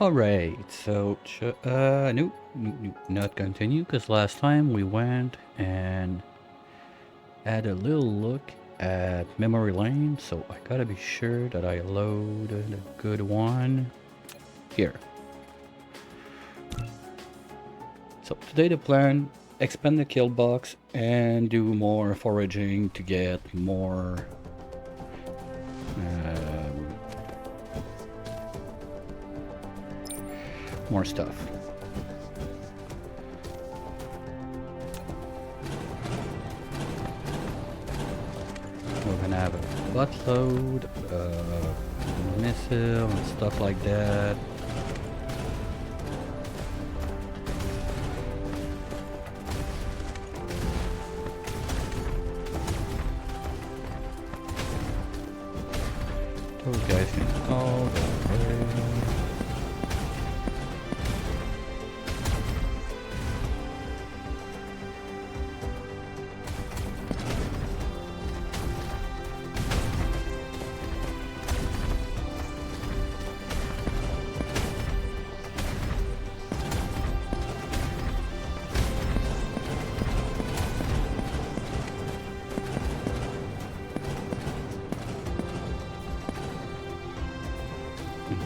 Alright, so, nope, not continue, because last time we went and had a little look at memory lane, so I gotta be sure that I load the good one here. So today the plan, expand the kill box and do more foraging to get um, more stuff. We're gonna have a buttload of missile and stuff like that. Those guys can all go away.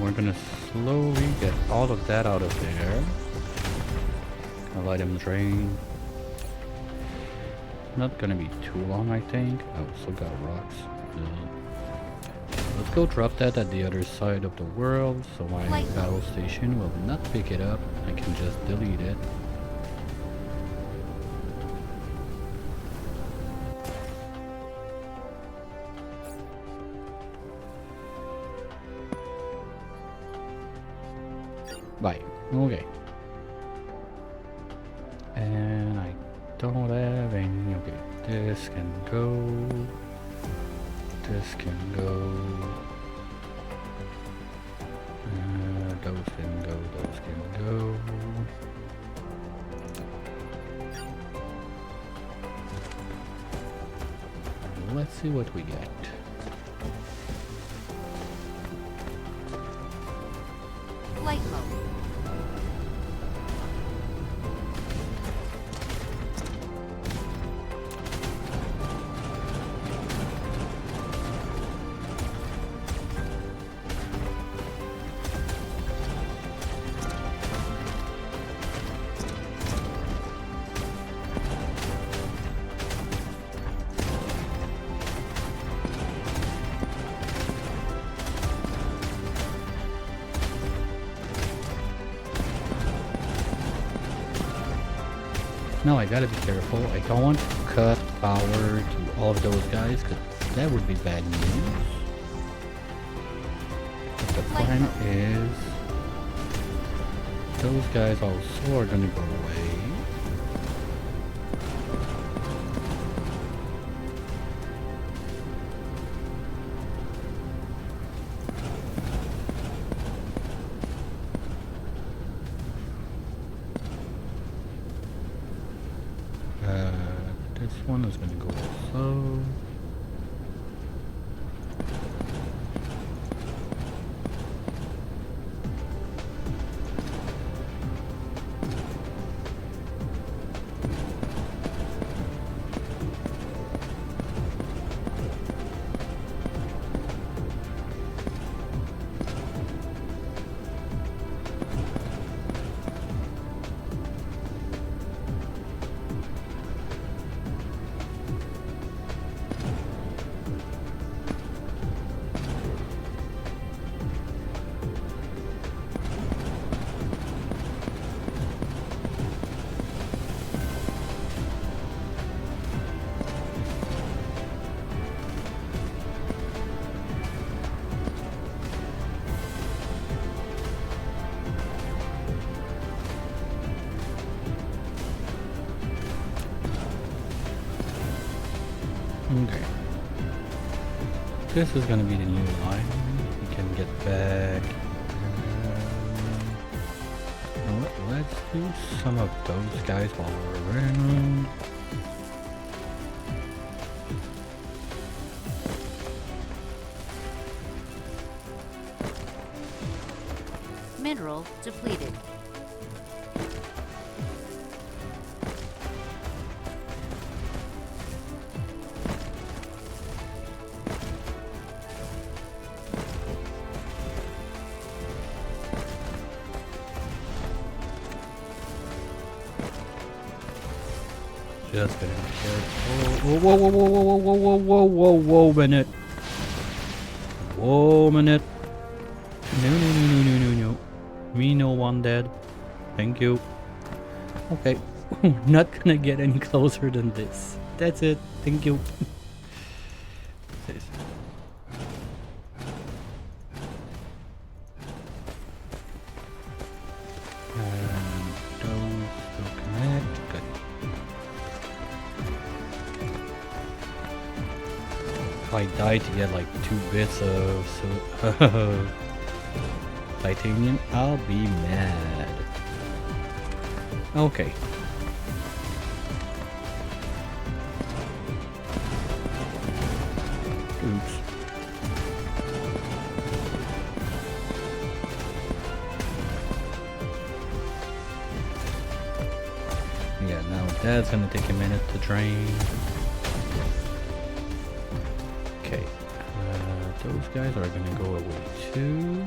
We're gonna slowly get all of that out of there. Gonna let him drain. Not gonna be too long, I think. Oh, still got rocks. Let's go drop that at the other side of the world, so my battle station will not pick it up. I can just delete it. Bye. Okay. And I don't have any. Okay, this can go. This can go. Those can go. Those can go. Let's see what we get. Light mode. Now I gotta be careful. I don't want to cut power to all of those guys, because that would be bad news. But the plan is those guys also are gonna go away. This one is gonna go slow. Okay. This is gonna be the new line. We can get back. Let's do some of those guys while we're around. Mineral depleted. Just gonna be careful. Whoa, whoa, whoa, whoa, whoa, whoa, whoa, whoa, whoa, minute. Whoa, minute. No, no, no, no, no, no, no. Me no one dead. Thank you. Okay. Not gonna get any closer than this. That's it. Thank you. This. And those will connect. Good. If I die to get like 2 bits of titanium, I'll be mad. Okay. Oops. Yeah, now that's gonna take a minute to drain. Okay. Those guys are gonna go away too.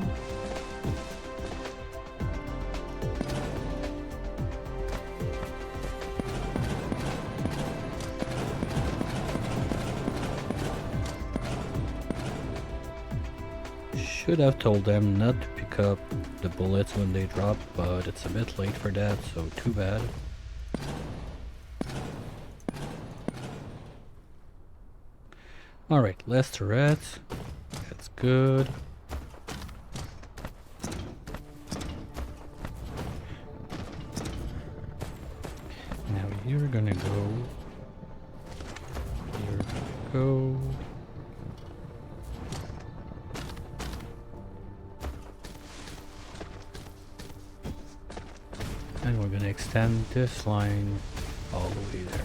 Should have told them not to pick up the bullets when they drop, but it's a bit late for that, so too bad. Alright, less turrets. That's good. Now you're gonna go. You're gonna go. And we're gonna extend this line all the way there.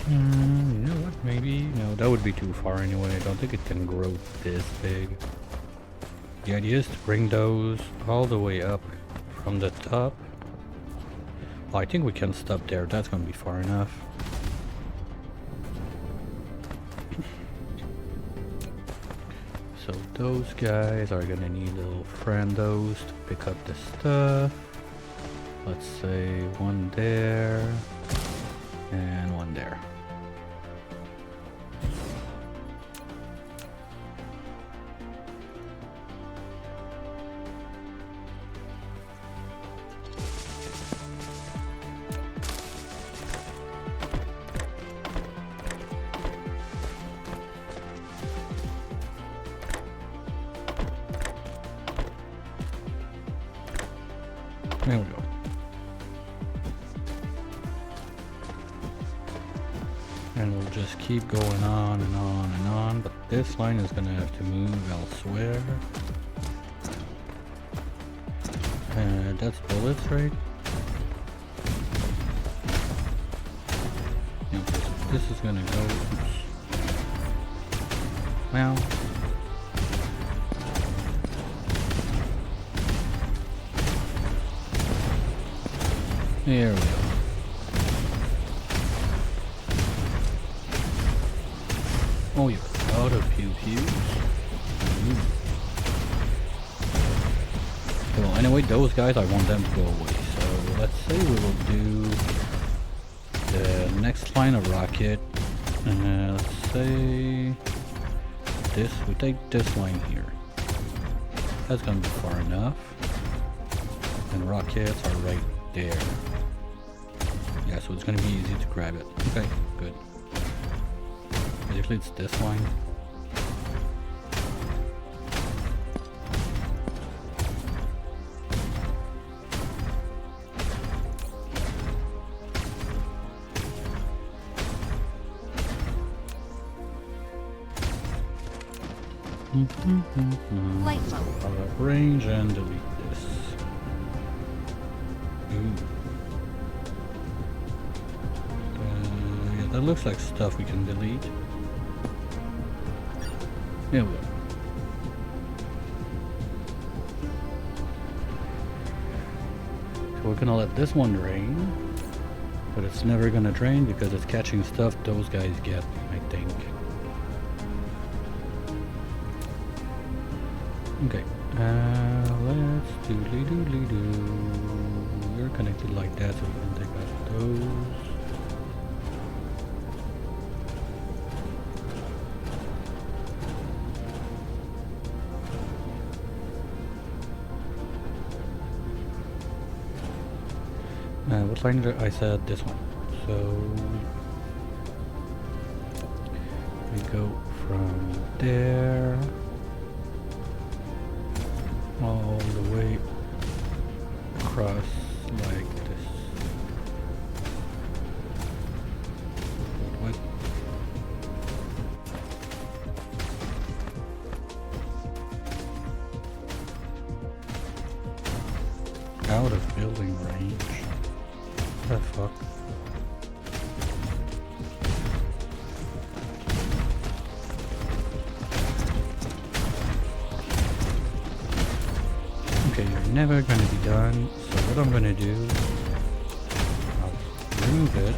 You know what? Maybe no. That would be too far anyway. I don't think it can grow this big. The idea is to bring those all the way up from the top. Oh, I think we can stop there. That's gonna be far enough. So those guys are gonna need little friendos to pick up the stuff. Let's say one there and one there. There we go. And we'll just keep going on and on and on, but this line is gonna have to move elsewhere. And that's bullets, right? Yeah, this is gonna go. Oops. Well. There we go. Oh, you're out of pew-pews. Well, Anyway, those guys, I want them to go away. So let's say we will do the next line of rocket. Let's say this. We take this line here. That's gonna be far enough. And rockets are right there. Yeah, so it's gonna be easy to grab it. Okay, good. Basically, it's this line. Flight mode. Range and delete this. Ooh. Yeah, that looks like stuff we can delete. There we go. So we're gonna let this one drain, but it's never gonna drain because it's catching stuff those guys get, I think. Okay, let's doodly-doodly-doo. You're connected like that, so we can take out those. What line did I said this one? So we go from there all the way across like this. What? Out of building range. What the fuck? Okay, you're never gonna be done, so what I'm gonna do, I'll remove it.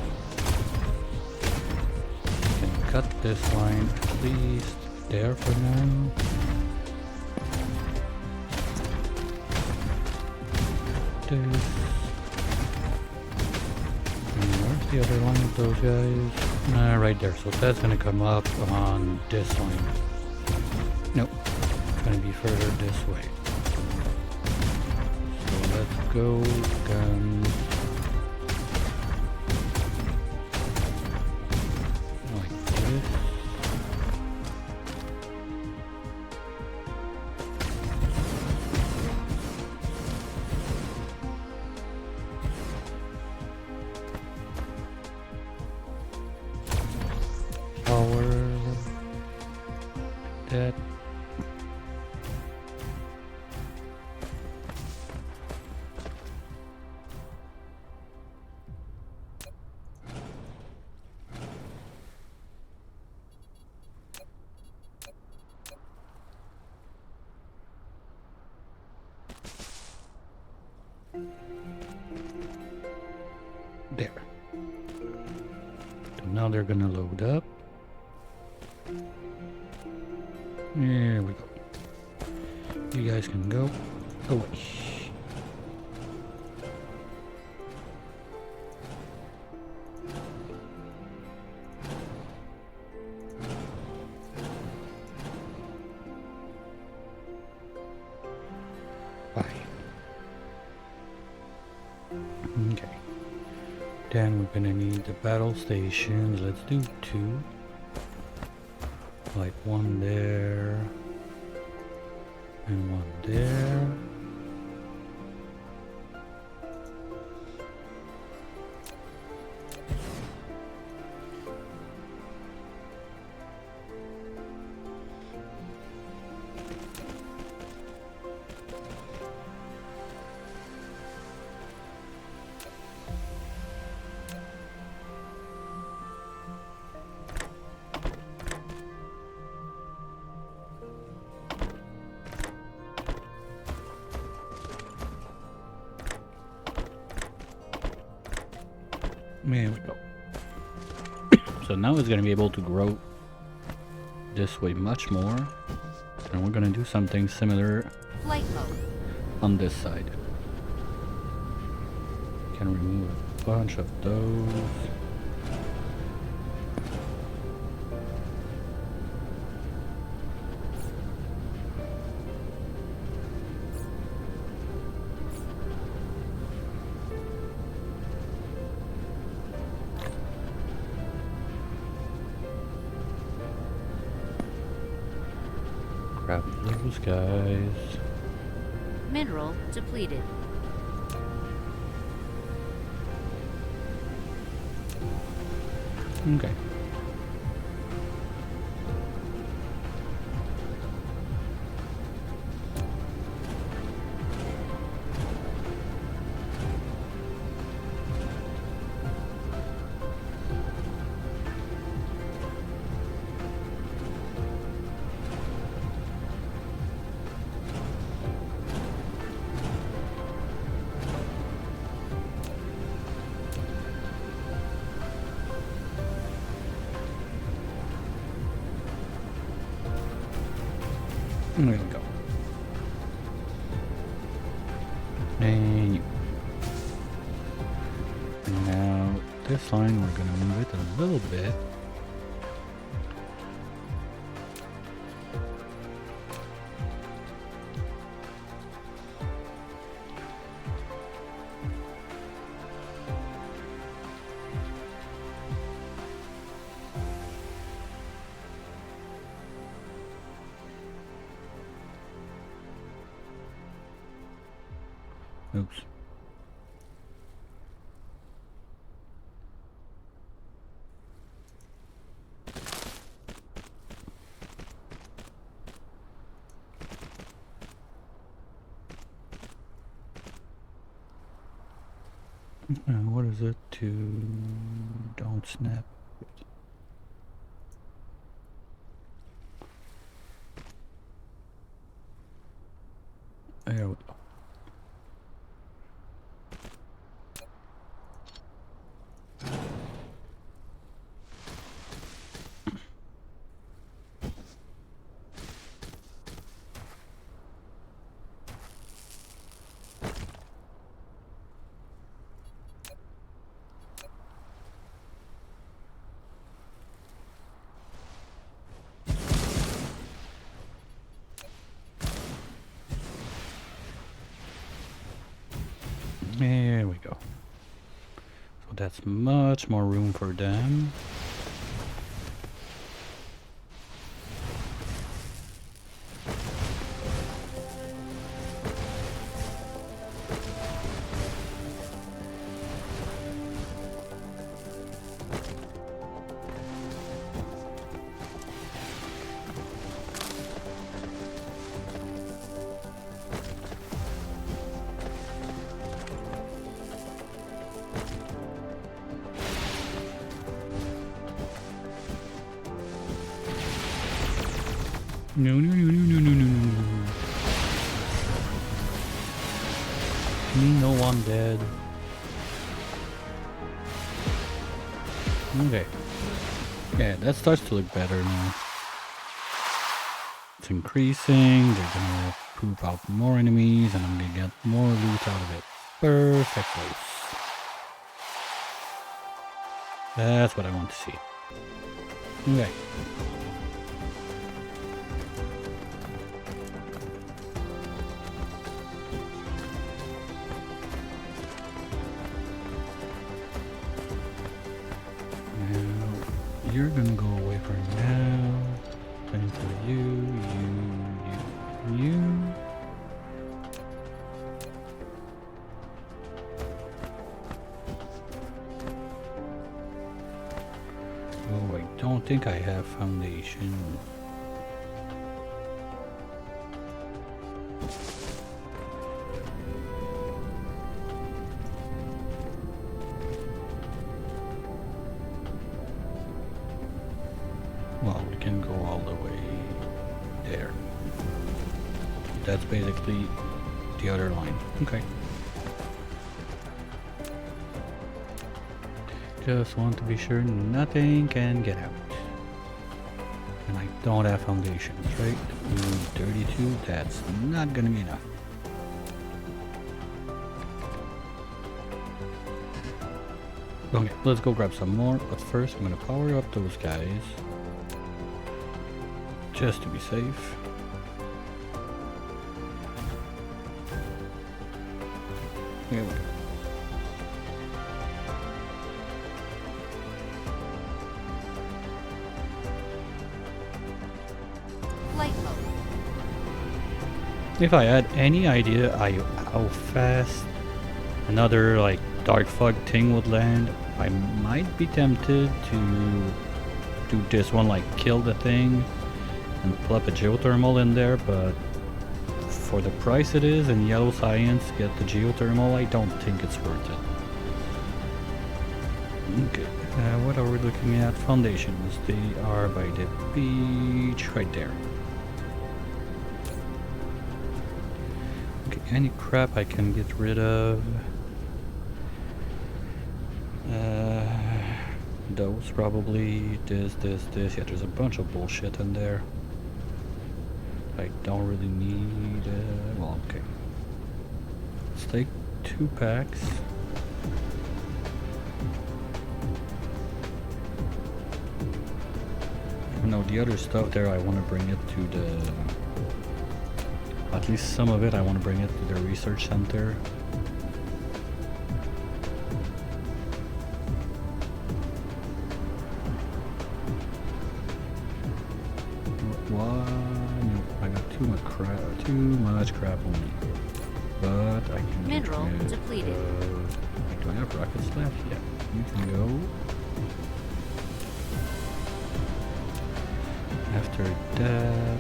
I can cut this line at least there for now. This. And where's the other line of those guys? Right there, so that's gonna come up on this line. Nope, it's gonna be further this way. Let's go guns like this. Power like that. There. So now they're gonna load up. There we go. You guys can go away. Bye. Okay. Then we're gonna need the battle stations. Let's do 2. Like 1 there. And 1 there. There we go. So now it's going to be able to grow this way much more. And we're going to do something similar Flight mode. on this side. Can remove a bunch of those. Grab those guys. Mineral depleted. Okay. There we go. And you. Now, this line, we're going to move it a little bit. Oops. What is it to don't snap? There we go. There we go. So that's much more room for them. No, no, no, no, no, no, no, no, no. Me, no one dead. Okay. Yeah, that starts to look better now. It's increasing, they're gonna poop out more enemies, and I'm gonna get more loot out of it. Perfect place. That's what I want to see. Okay. You're gonna go away for now. Same for you. Oh, I don't think I have foundation. Well, we can go all the way there. That's basically the other line. Okay. Just want to be sure nothing can get out. And I don't have foundations, right? 32, that's not gonna be enough. Okay, let's go grab some more, but first I'm gonna power up those guys. Just to be safe. Here we go. Flight mode. If I had any idea how fast another like dark fog thing would land, I might be tempted to do this one, like kill the thing and plop a geothermal in there, but for the price it is and yellow science get the geothermal, I don't think it's worth it. Okay, what are we looking at? Foundations, they are by the beach right there. Okay, any crap I can get rid of. Those probably, this. Yeah, there's a bunch of bullshit in there. I don't really need, well, okay. Let's take 2 packs. No, the other stuff there, I want to bring it to the, at least some of it, I want to bring it to the research center. Too much crap on me. But I can Mineral depleted. Do I have rockets left? Yeah, you can go. After that,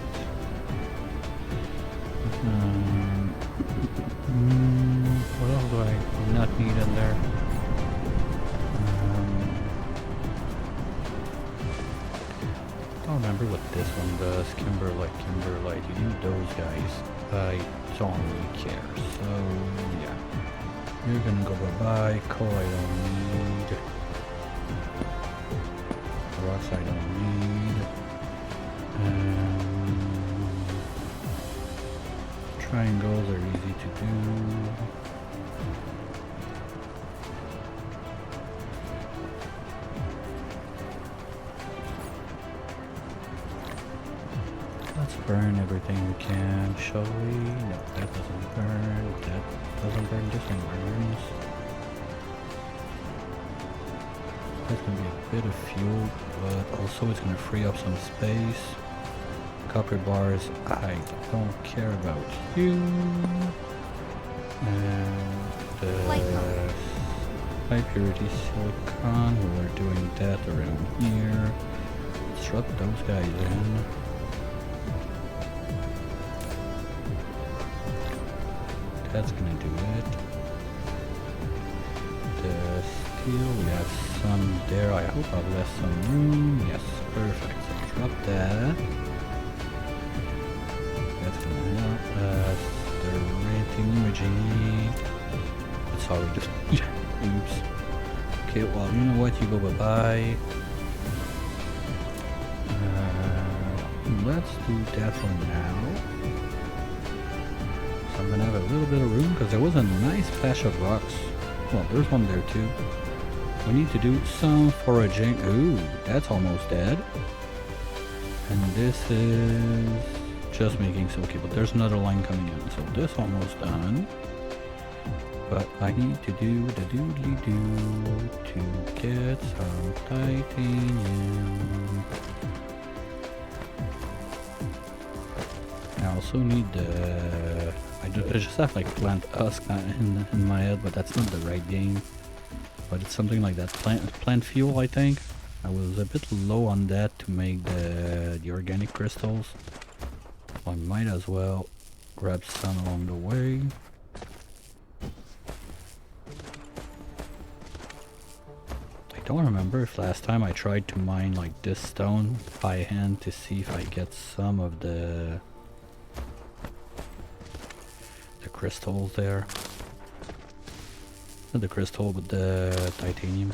what else do I not need in there? I don't remember what this one does. Kimberlite. You need those guys. I don't really care. So yeah, you're gonna go bye-bye. Coal I don't need. Rocks I don't need. Triangles are easy to do. Let's burn everything we can, shall we? No, that doesn't burn. That doesn't burn. This one burns. That's gonna be a bit of fuel, but also it's gonna free up some space. Copper bars, I don't care about you. And high purity silicon, we're doing that around here. Let's drop those guys in. That's gonna do it. The steel, we have some there. I hope I've left some room. Yes, perfect. So drop that. That's gonna help us. The rating imaging. Sorry, just oops. Okay, well, you know what? You go bye-bye. Let's do that one now. I'm gonna have a little bit of room because there was a nice patch of rocks. Well, there's one there too. We need to do some foraging. Ooh, that's almost dead. And this is just making silky, but there's another line coming in. So this almost done. But I need to do the doodly-doo to get some titanium. I also need the... I just have like plant husk in my head, but that's not the right game. But it's something like that. Plant fuel, I think. I was a bit low on that to make the organic crystals. I might as well grab some along the way. I don't remember if last time I tried to mine like this stone by hand to see if I get some of the crystals there. Not the crystal, but the titanium.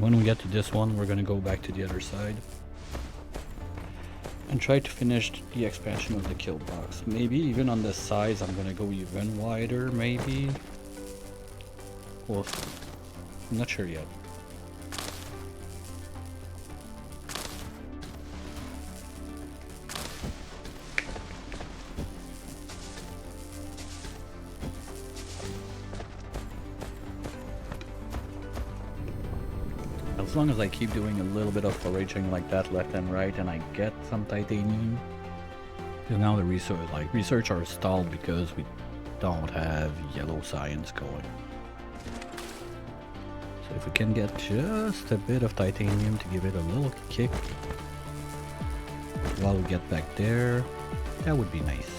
When we get to this one, we're gonna go back to the other side and try to finish the expansion of the kill box. Maybe even on the sides, I'm gonna go even wider, maybe. Well, I'm not sure yet. As long as I keep doing a little bit of foraging like that left and right and I get some titanium. Because now the research are stalled because we don't have yellow science going. So if we can get just a bit of titanium to give it a little kick while we get back there, that would be nice.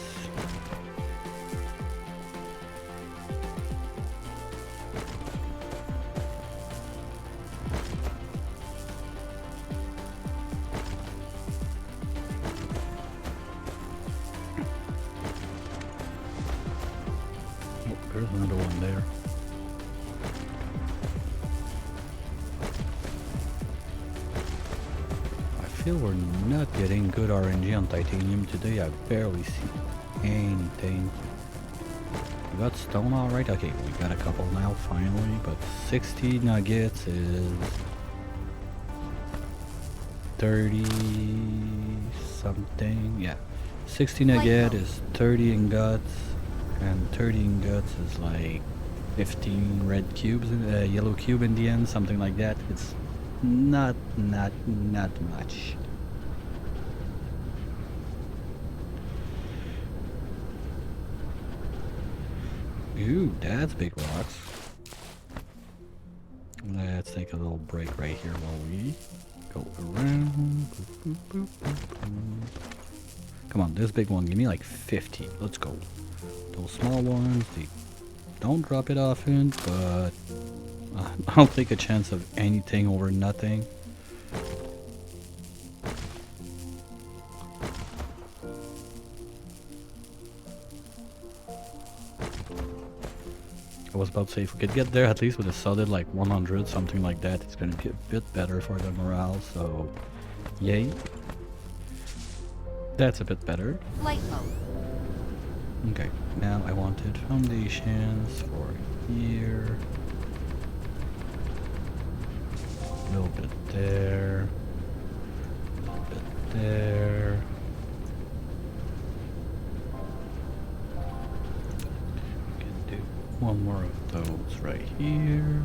There's another one there. I feel we're not getting good RNG on titanium today. I barely see anything. We got stone alright. Okay, we got a couple now finally, but 60 nuggets is 30 something. Yeah, 60 nugget is 30 ingots. And 30 ingots is like 15 red cubes, yellow cube in the end, something like that. It's not much. Ooh, that's big rocks. Let's take a little break right here while we go around. Boop, boop, boop, boop. Come on, this big one, give me like 50. Let's go. Those small ones, they don't drop it often, but I'll take a chance of anything over nothing. I was about to say, if we could get there at least with a solid like 100, something like that, it's gonna be a bit better for the morale, so yay. That's a bit better. Flight mode. Okay, now I wanted foundations for here. A little bit there. A little bit there. We can do one more of those right here.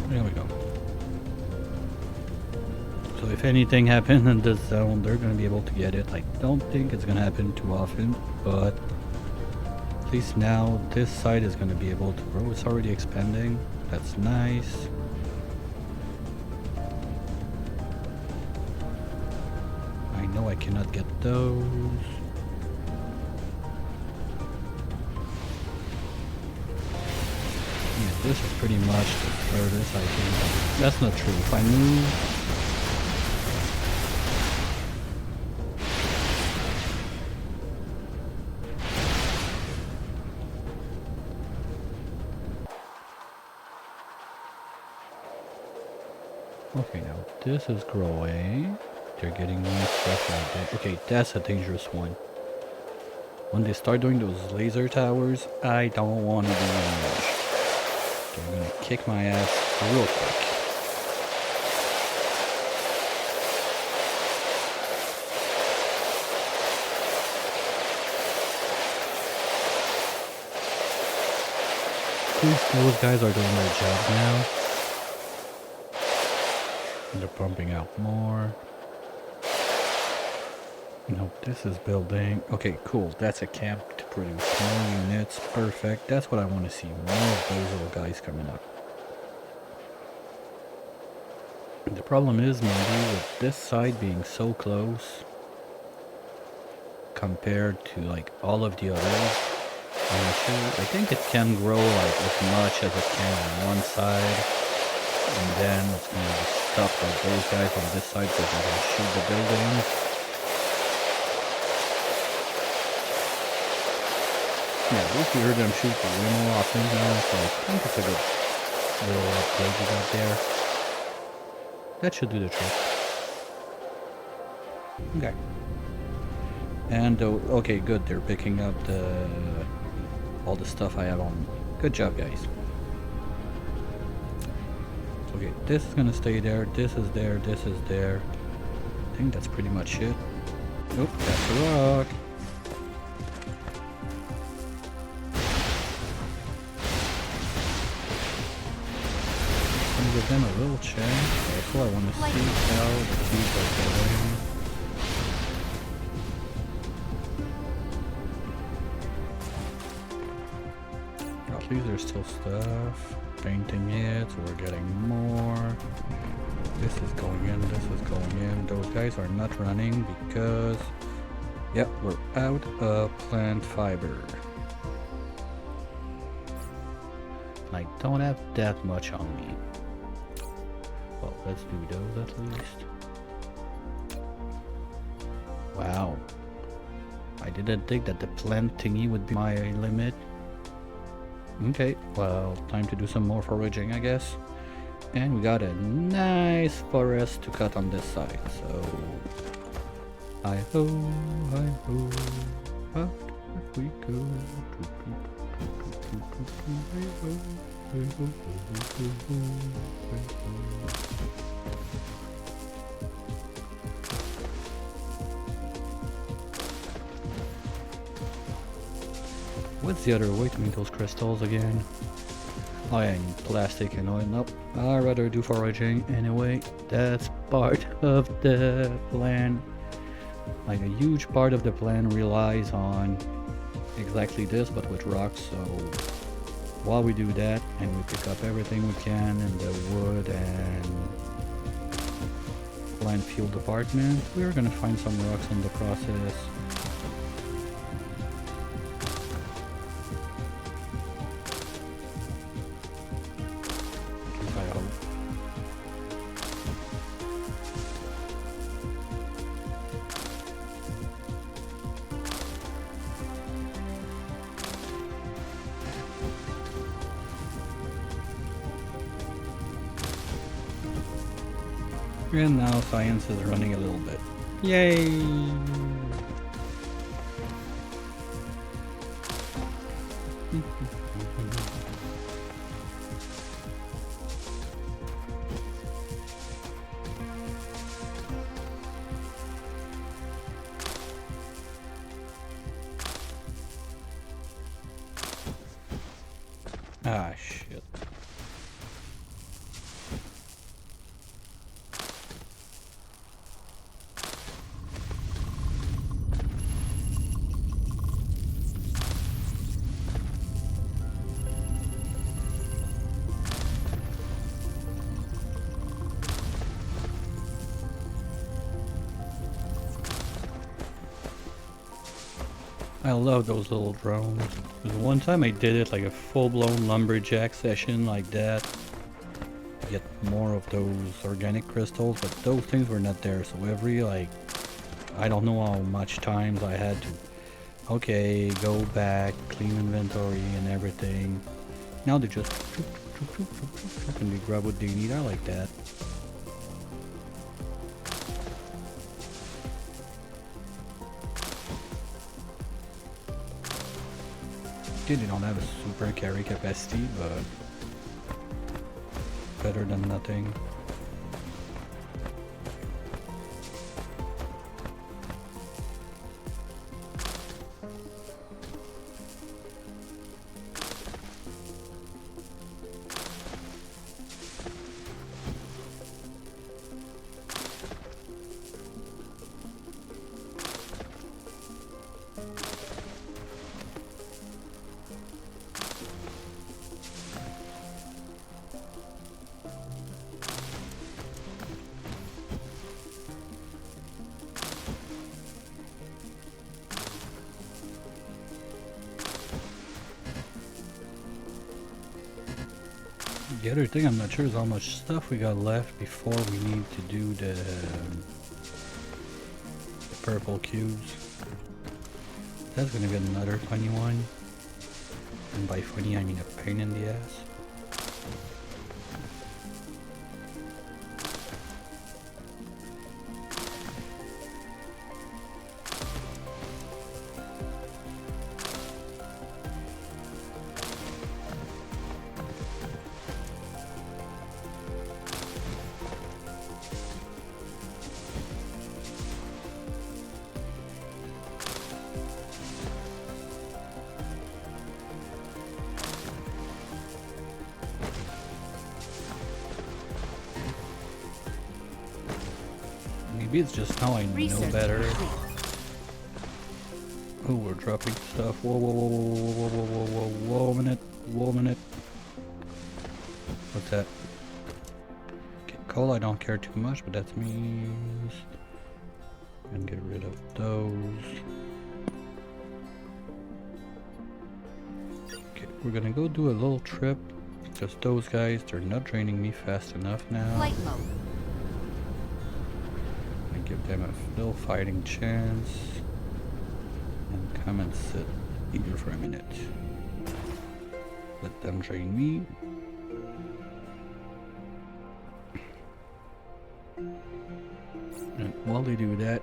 There we go. So if anything happened in this zone, they're gonna be able to get it. I don't think it's gonna happen too often, but at least now this side is gonna be able to grow. It's already expanding. That's nice. I know I cannot get those. Yeah, this is pretty much the furthest I can. That's not true. If I move. Okay, now this is growing. They're getting more stuff like that. Okay, that's a dangerous one. When they start doing those laser towers, I don't want to do damage. They're gonna kick my ass real quick. At least those guys are doing their job now. They're pumping out more. Nope, this is building. Okay, cool. That's a camp to produce more units. Perfect. That's what I want to see. More of those little guys coming up. The problem is maybe with this side being so close compared to like all of the others, I think it can grow like as much as it can on one side, and then it's gonna be stuck like those guys on this side so they can shoot the buildings. Yeah, at least we heard them shoot way more often now, so I think it's a good little upgrade we got there. That should do the trick. Okay. And okay, good. They're picking up all the stuff I have on. Good job, guys. Okay, this is gonna stay there. This is there. This is there. I think that's pretty much it. Nope, that's a rock. Give them a little check. That's what I want to see how the keys are going. At least there's still stuff. Painting it, so we're getting more. This is going in, this is going in. Those guys are not running because, yep, we're out of plant fiber. I don't have that much on me. Well, let's do those at least. Wow. I didn't think that the plant thingy would be my limit. Okay, well, time to do some more foraging, I guess. And we got a nice forest to cut on this side, so... Hi-ho, hi-ho, out we go. What's the other way to make those crystals again? Oh yeah, I need plastic and oil. Nope, I'd rather do foraging anyway. That's part of the plan. Like a huge part of the plan relies on exactly this, but with rocks. So while we do that and we pick up everything we can in the wood and plant fuel department, we're gonna find some rocks in the process. I hope. And now science is running a little bit. Yay! Ah, shit. I love those little drones. There's one time I did it like a full-blown lumberjack session like that. Get more of those organic crystals, but those things were not there. So every like, I don't know how much times I had to, okay, go back, clean inventory and everything. Now they just and they grab what they need. I like that. They don't have a super carry capacity, but better than nothing. The other thing I'm not sure is how much stuff we got left before we need to do the purple cubes. That's gonna be another funny one. And by funny I mean a pain in the ass. Maybe it's just now I know Research better. complete. Oh, we're dropping stuff. Whoa, whoa, whoa, whoa, whoa, whoa, whoa, whoa, whoa, whoa, minute. Whoa, minute. What's that? Okay, coal I don't care too much, but that's me. And get rid of those. Okay, we're gonna go do a little trip. Just those guys, they're not draining me fast enough now. Flight mode. And give them a little fighting chance. And come and sit here for a minute. Let them drain me. And while they do that,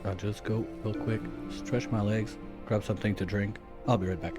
I'll just go real quick, stretch my legs, grab something to drink. I'll be right back.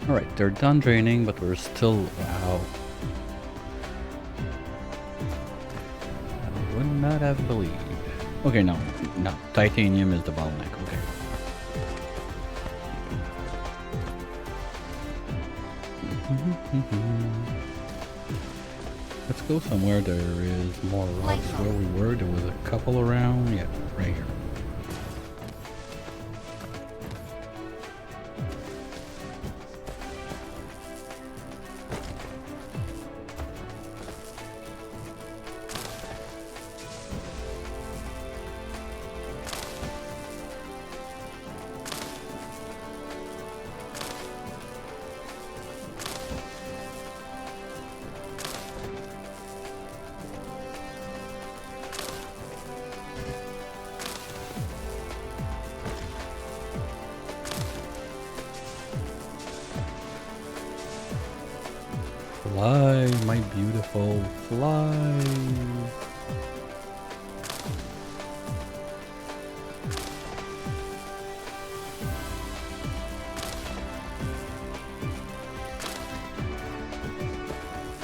Alright, they're done draining, but we're still... Wow. I would not have believed. Okay, no. No. Titanium is the bottleneck. Okay. Let's go somewhere there is more rocks. Where we were, there was a couple around. Yeah, right here. Fly, my beautiful, fly.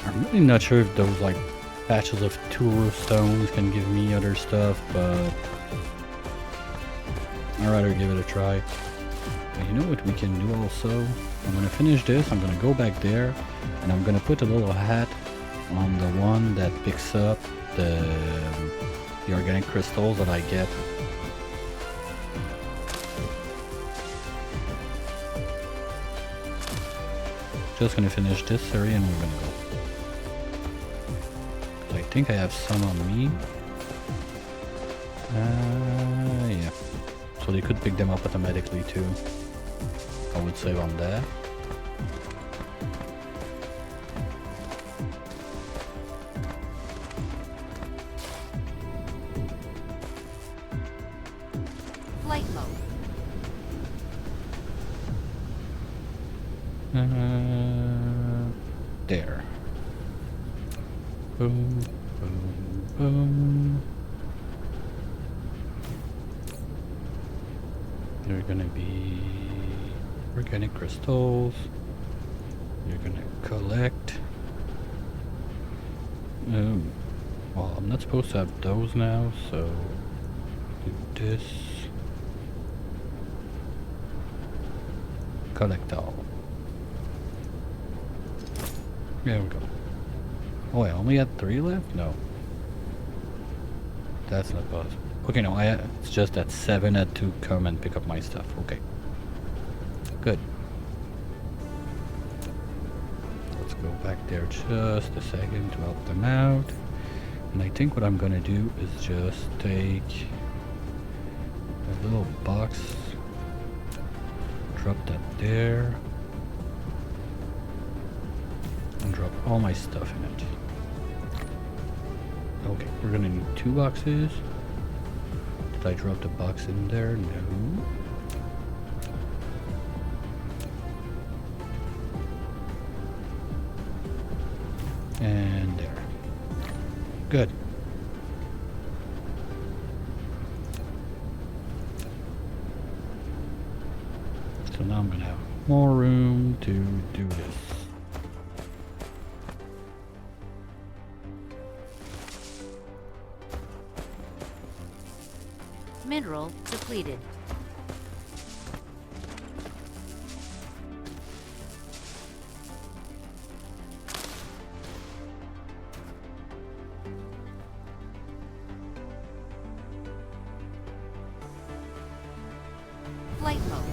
I'm really not sure if those like patches of tour stones can give me other stuff, but I'd rather give it a try. But you know what we can do also? I'm gonna finish this, I'm gonna go back there, and I'm gonna put a little hat on the one that picks up the organic crystals that I get. Just gonna finish this area and we're gonna go. I think I have some on me. Yeah. So they could pick them up automatically too. I would save on that. Flight mode. There. Boom, boom, boom. They're gonna be organic crystals. You're gonna collect. Oh, well, I'm not supposed to have those now, so do this. Collect all. There we go. Oh, I only had 3 left? No. That's not possible. Okay, no, it's just that 7 had to come and pick up my stuff. Okay. Good. Let's go back there just a second to help them out. And I think what I'm gonna do is just take a little box, drop that there, and drop all my stuff in it. Okay, we're gonna need 2 boxes. Did I drop the box in there? No. And there. Good. So now I'm gonna have more room to do this. Mineral depleted. Flight mode.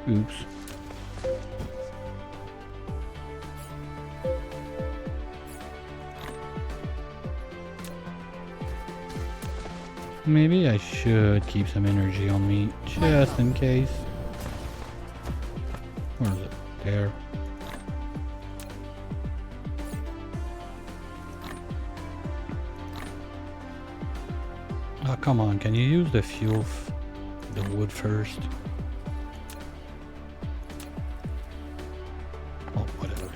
Oops. Maybe I should keep some energy on me, just in case. Where is it? There. Oh, come on, can you use the fuel, the wood first? Oh, whatever.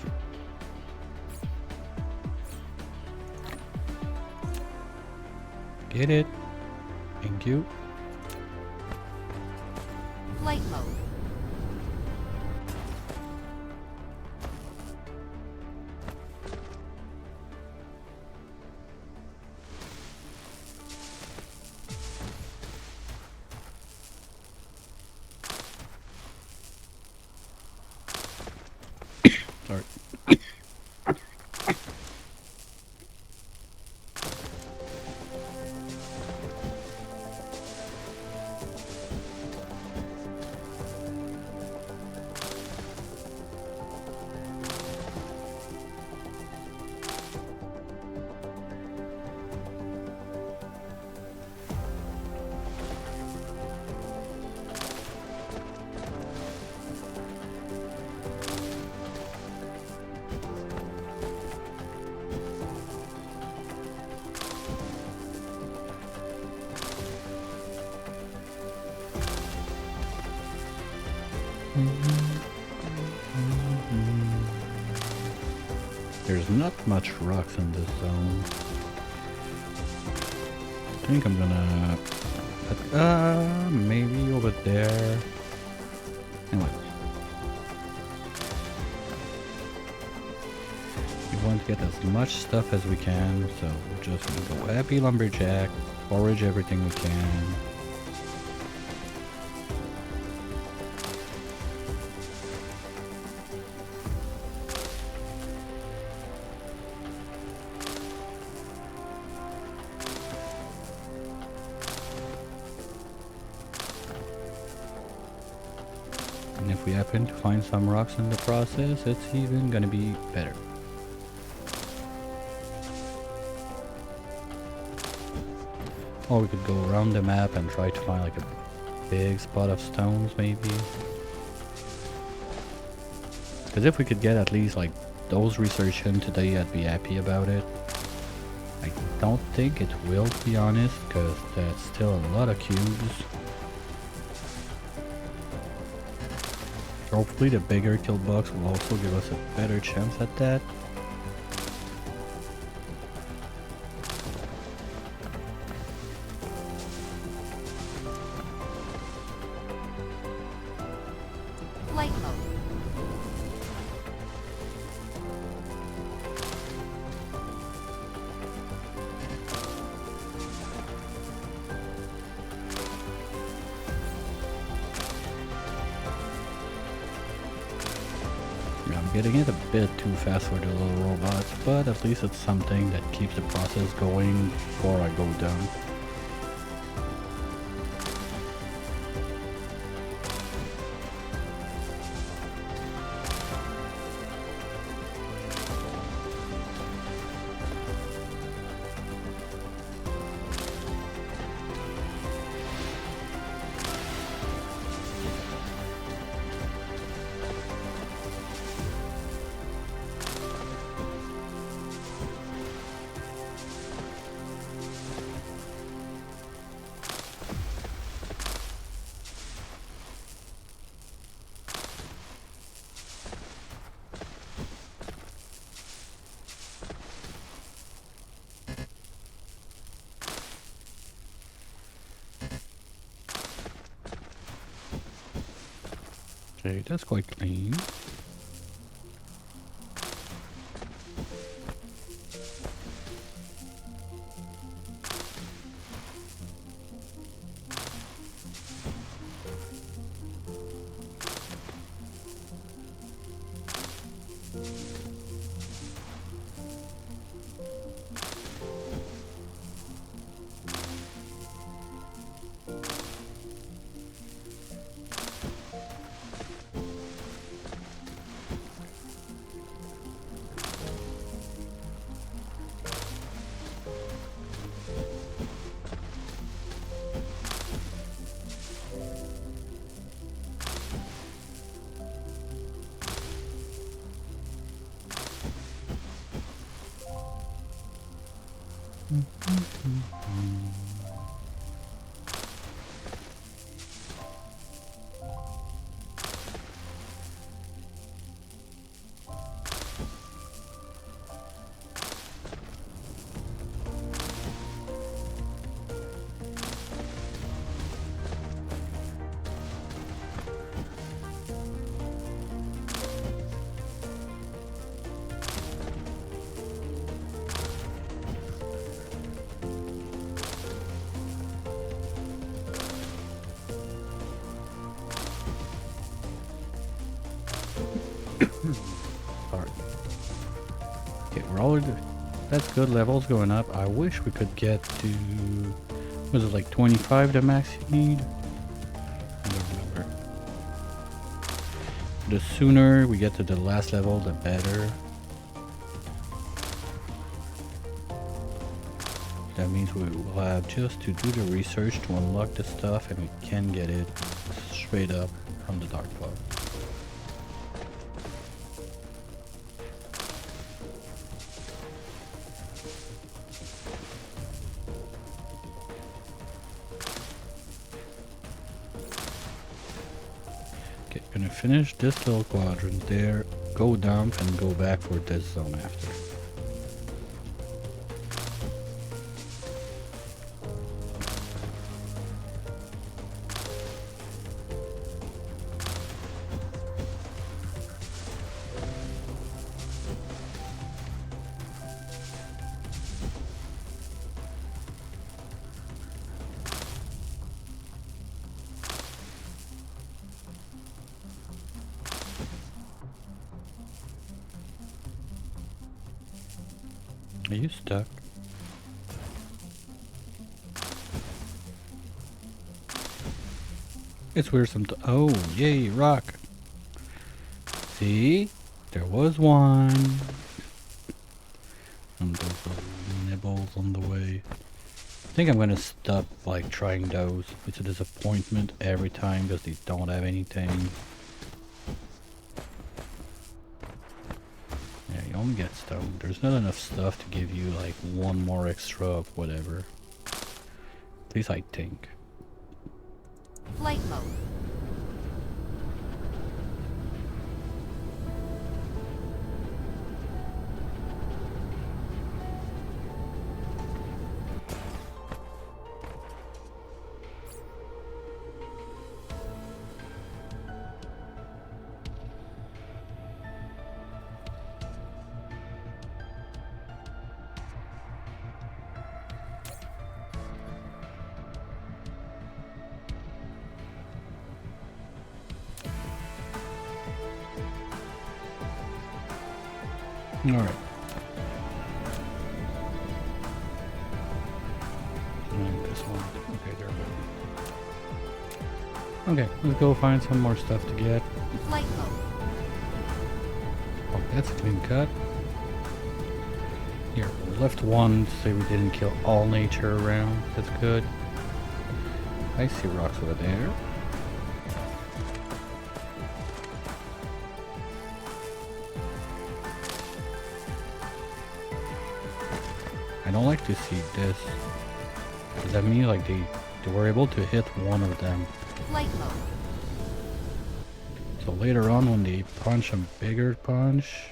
get it. Thank you. Flight mode. Sorry. There's not much rocks in this zone. I think I'm gonna... maybe over there. Anyway. We want to get as much stuff as we can, so we're just gonna go happy lumberjack, forage everything we can. And if we happen to find some rocks in the process, it's even gonna be better. Or we could go around the map and try to find like a big spot of stones maybe. Because if we could get at least like those research in today, I'd be happy about it. I don't think it will, to be honest, because that's still a lot of cubes. Hopefully the bigger kill box will also give us a better chance at that. Flight mode. Yeah, I'm getting it a bit too fast for the little robots, but at least it's something that keeps the process going before I go down. Okay, that's quite clean. Sorry. Okay, we're all... That's good, levels going up. I wish we could get to... Was it like 25 the max you need? I don't remember. The sooner we get to the last level, the better. That means we will have just to do the research to unlock the stuff, and we can get it straight up from the dark pod. Okay, gonna finish this little quadrant there, go down and go back for this zone after. Are you stuck? It's weird sometimes. Oh, yay, rock. See? There was one. And those little nibbles on the way. I think I'm gonna stop like trying those. It's a disappointment every time because they don't have anything. Yeah, you only get stone. There's not enough stuff to give you like one more extra of whatever. At least I think. Flight mode. Alright. This one. Okay, there we go. Okay, let's go find some more stuff to get. Flight mode. Oh, that's a clean cut. Here, we left one to say we didn't kill all nature around. That's good. I see rocks over there. I don't like to see this. Does that mean like they were able to hit one of them? Flight mode. So later on when they punch a bigger punch,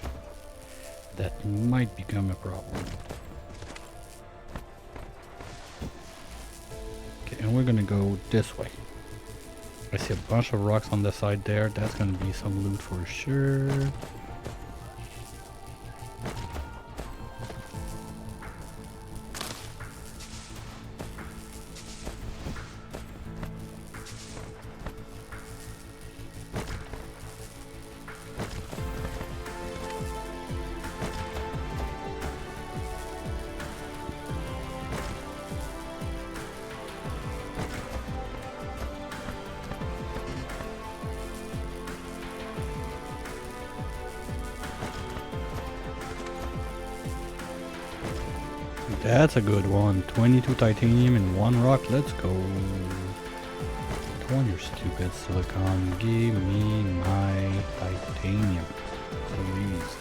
that might become a problem. Okay, and we're gonna go this way. I see a bunch of rocks on the side there. That's gonna be some loot for sure. That's a good one. 22 titanium and 1 rock. Let's go. Come on, you stupid silicon. Give me my titanium. Please.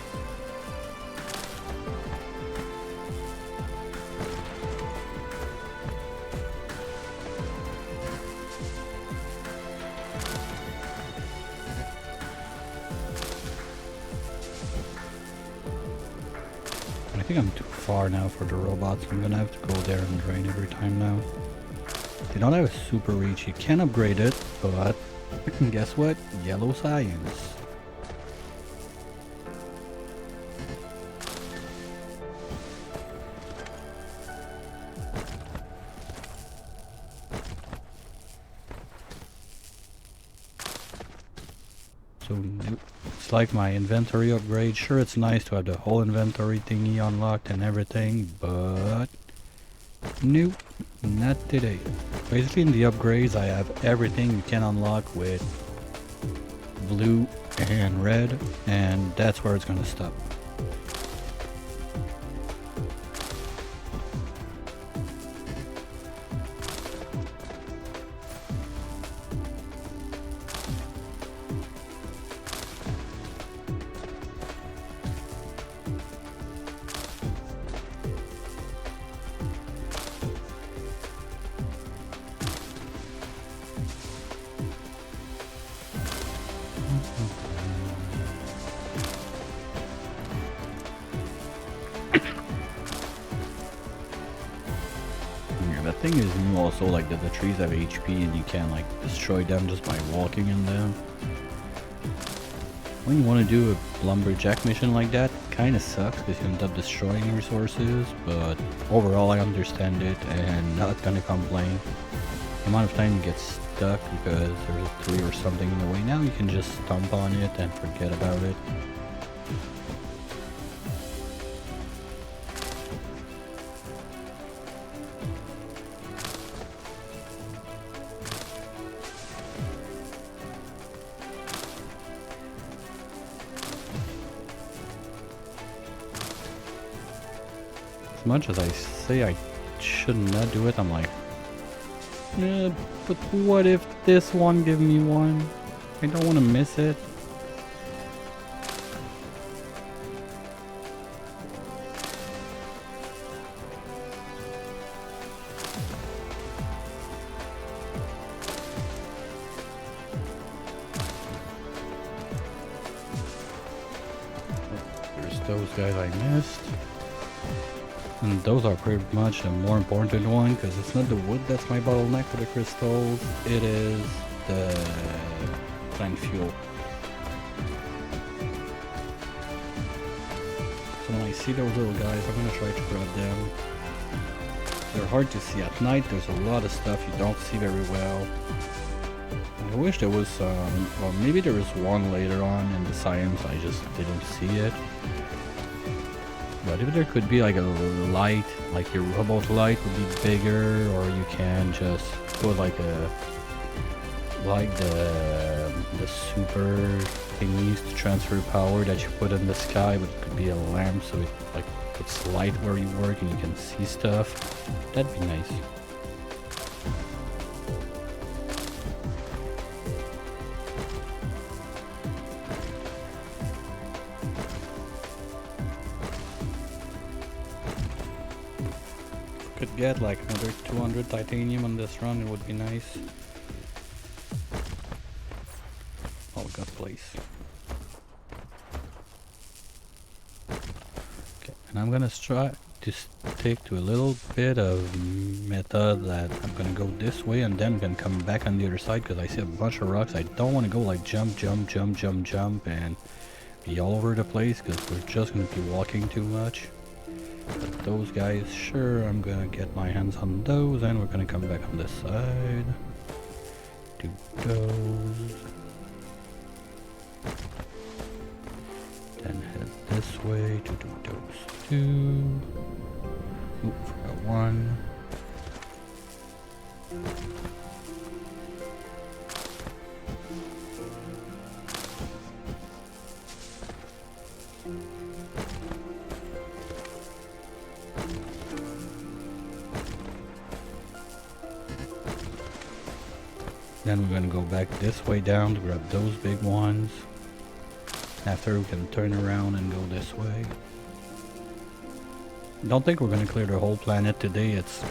I think I'm too far now for the robots. I'm gonna have to go there and drain every time now. They don't have a super reach. You can upgrade it, but guess what? Yellow science. So just like my inventory upgrade. Sure, it's nice to have the whole inventory thingy unlocked and everything, but nope, not today. Basically in the upgrades I have everything you can unlock with blue and red, and that's where it's gonna stop. The thing is, you also like that the trees have HP and you can like destroy them just by walking in them. When you want to do a lumberjack mission like that, kind of sucks because you end up destroying resources, but overall I understand it and not gonna complain. The amount of time you get stuck because there's a tree or something in the way, now you can just stomp on it and forget about it. As much as I say I should not do it, I'm like, yeah, but what if this one give me one? I don't want to miss it. There's those guys I missed. And those are pretty much the more important one, because it's not the wood that's my bottleneck for the crystals, it is the plant fuel. So when I see those little guys, I'm gonna try to grab them. They're hard to see at night, there's a lot of stuff you don't see very well. I wish there was some, well maybe there was one later on in the science, I just didn't see it. But if there could be like a light, like your robot light would be bigger, or you can just put like the super thingies to transfer power that you put in the sky, but it could be a lamp so it like puts light where you work and you can see stuff. That'd be nice. Could get like another 200 titanium on this run, it would be nice. Oh, got place. Okay, and I'm gonna try to stick to a little bit of method that I'm gonna go this way and then I'm gonna come back on the other side because I see a bunch of rocks. I don't want to go like jump and be all over the place because we're just gonna be walking too much. But those guys, sure, I'm gonna get my hands on those and we're gonna come back on this side. Do those. Then head this way to do those two. Oop, forgot one. Then we're gonna go back this way down to grab those big ones. After we can turn around and go this way. Don't think we're gonna clear the whole planet today, it's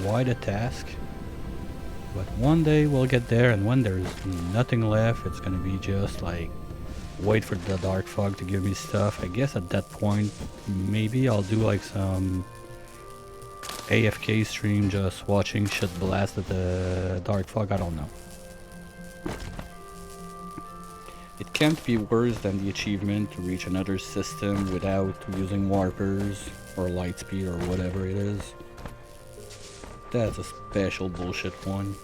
quite a task. But one day we'll get there, and when there's nothing left, it's gonna be just like wait for the dark fog to give me stuff. I guess at that point maybe I'll do like some AFK stream, just watching shit blast at the dark fog, I don't know. It can't be worse than the achievement to reach another system without using warpers or light speed or whatever it is. That's a special bullshit one.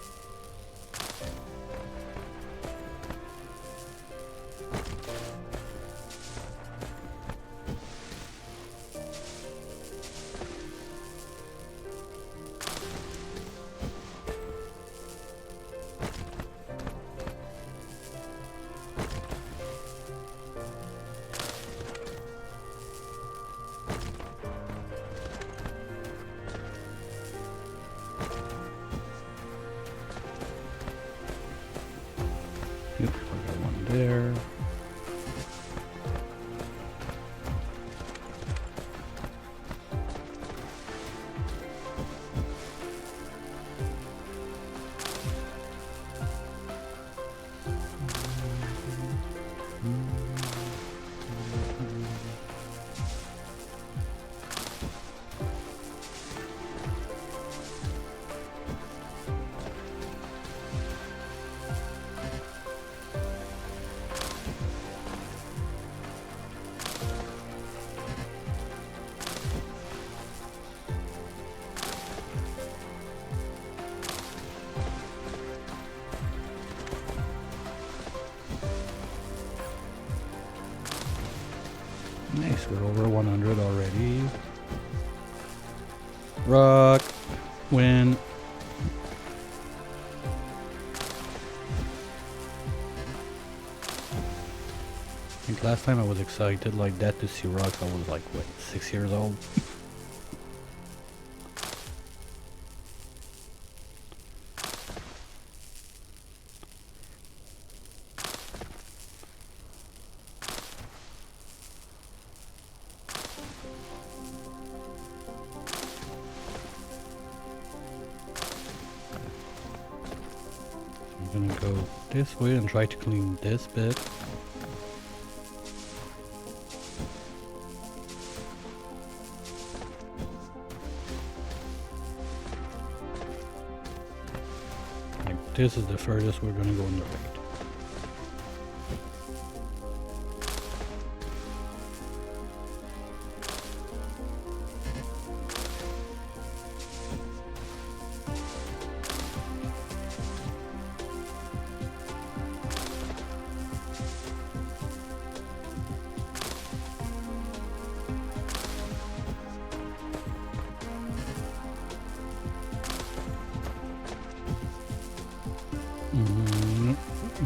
Nice, we're over 100 already. Rock. Win. I think last time I was excited like that to see rocks, I was like, what, 6 years old? I'm gonna go this way and try to clean this bit. Like this is the furthest we're gonna go in the raid.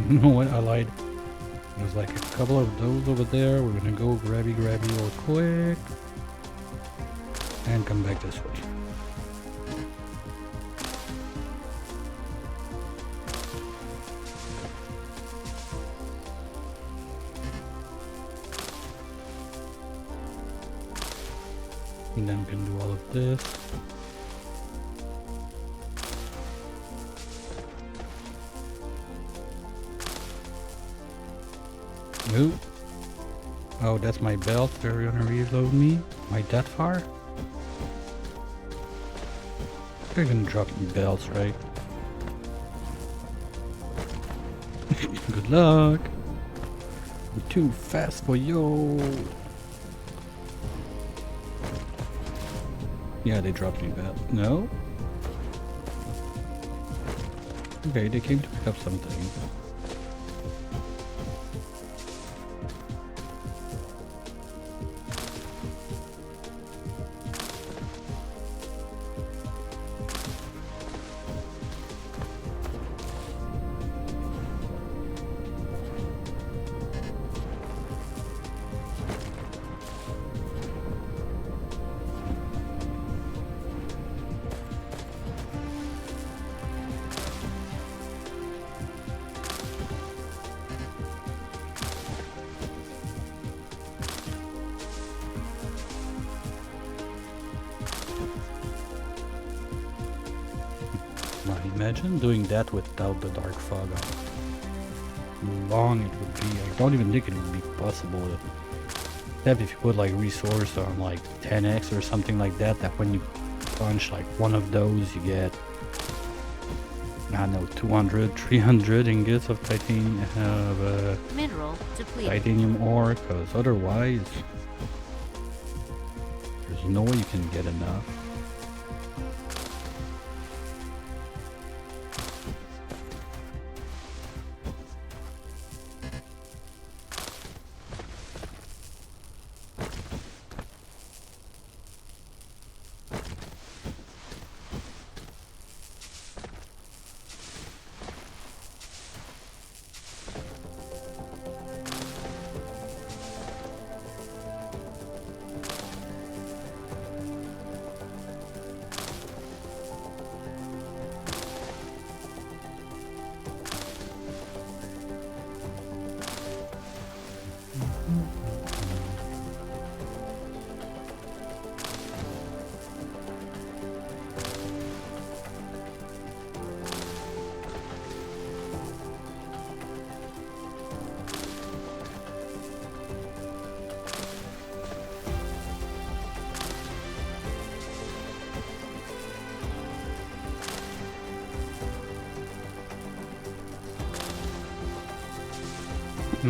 You know what? I lied. There's like a couple of those over there. We're gonna go grabby real quick. And come back this way. And then we can do all of this. Nope. Oh, that's my belt. They're gonna reload me. Am I that far? They're gonna drop me belts, right? Good luck. I'm too fast for you. Yeah, they dropped me belt. No? Okay, they came to pick up something. Imagine doing that without the dark fog on. How long it would be. I don't even think it would be possible. Except if you put like resource on like 10x or something like that, that when you punch like one of those you get, I don't know, 200, 300 ingots of titanium, Mineral depleted. titanium ore, because otherwise there's no way you can get enough.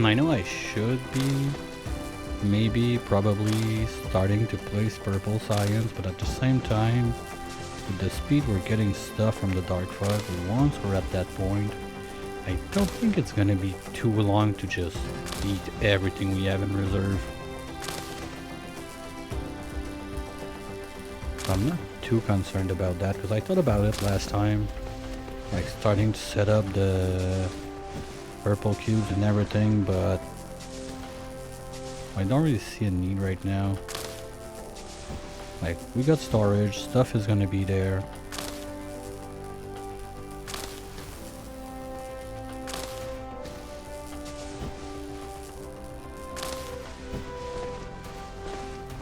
I know I should be, maybe, probably starting to place purple science, but at the same time, with the speed we're getting stuff from the dark fog, once we're at that point, I don't think it's gonna be too long to just eat everything we have in reserve. So I'm not too concerned about that because I thought about it last time. Like starting to set up the purple cubes and everything, but I don't really see a need right now. Like, we got storage, stuff is gonna be there.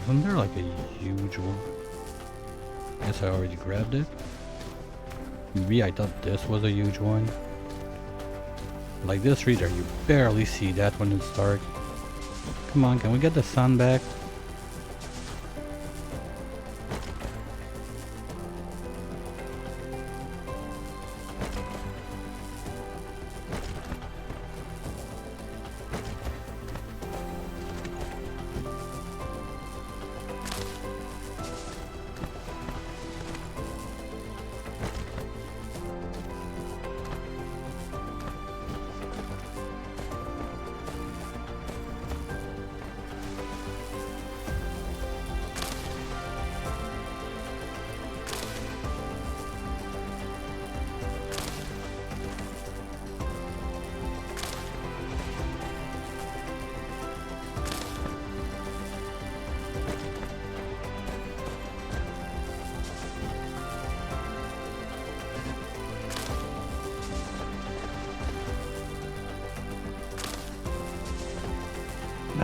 Wasn't there like a huge one? Guess I already grabbed it. Maybe I thought this was a huge one. Like this reader, you barely see that when it's dark. Come on, can we get the sun back?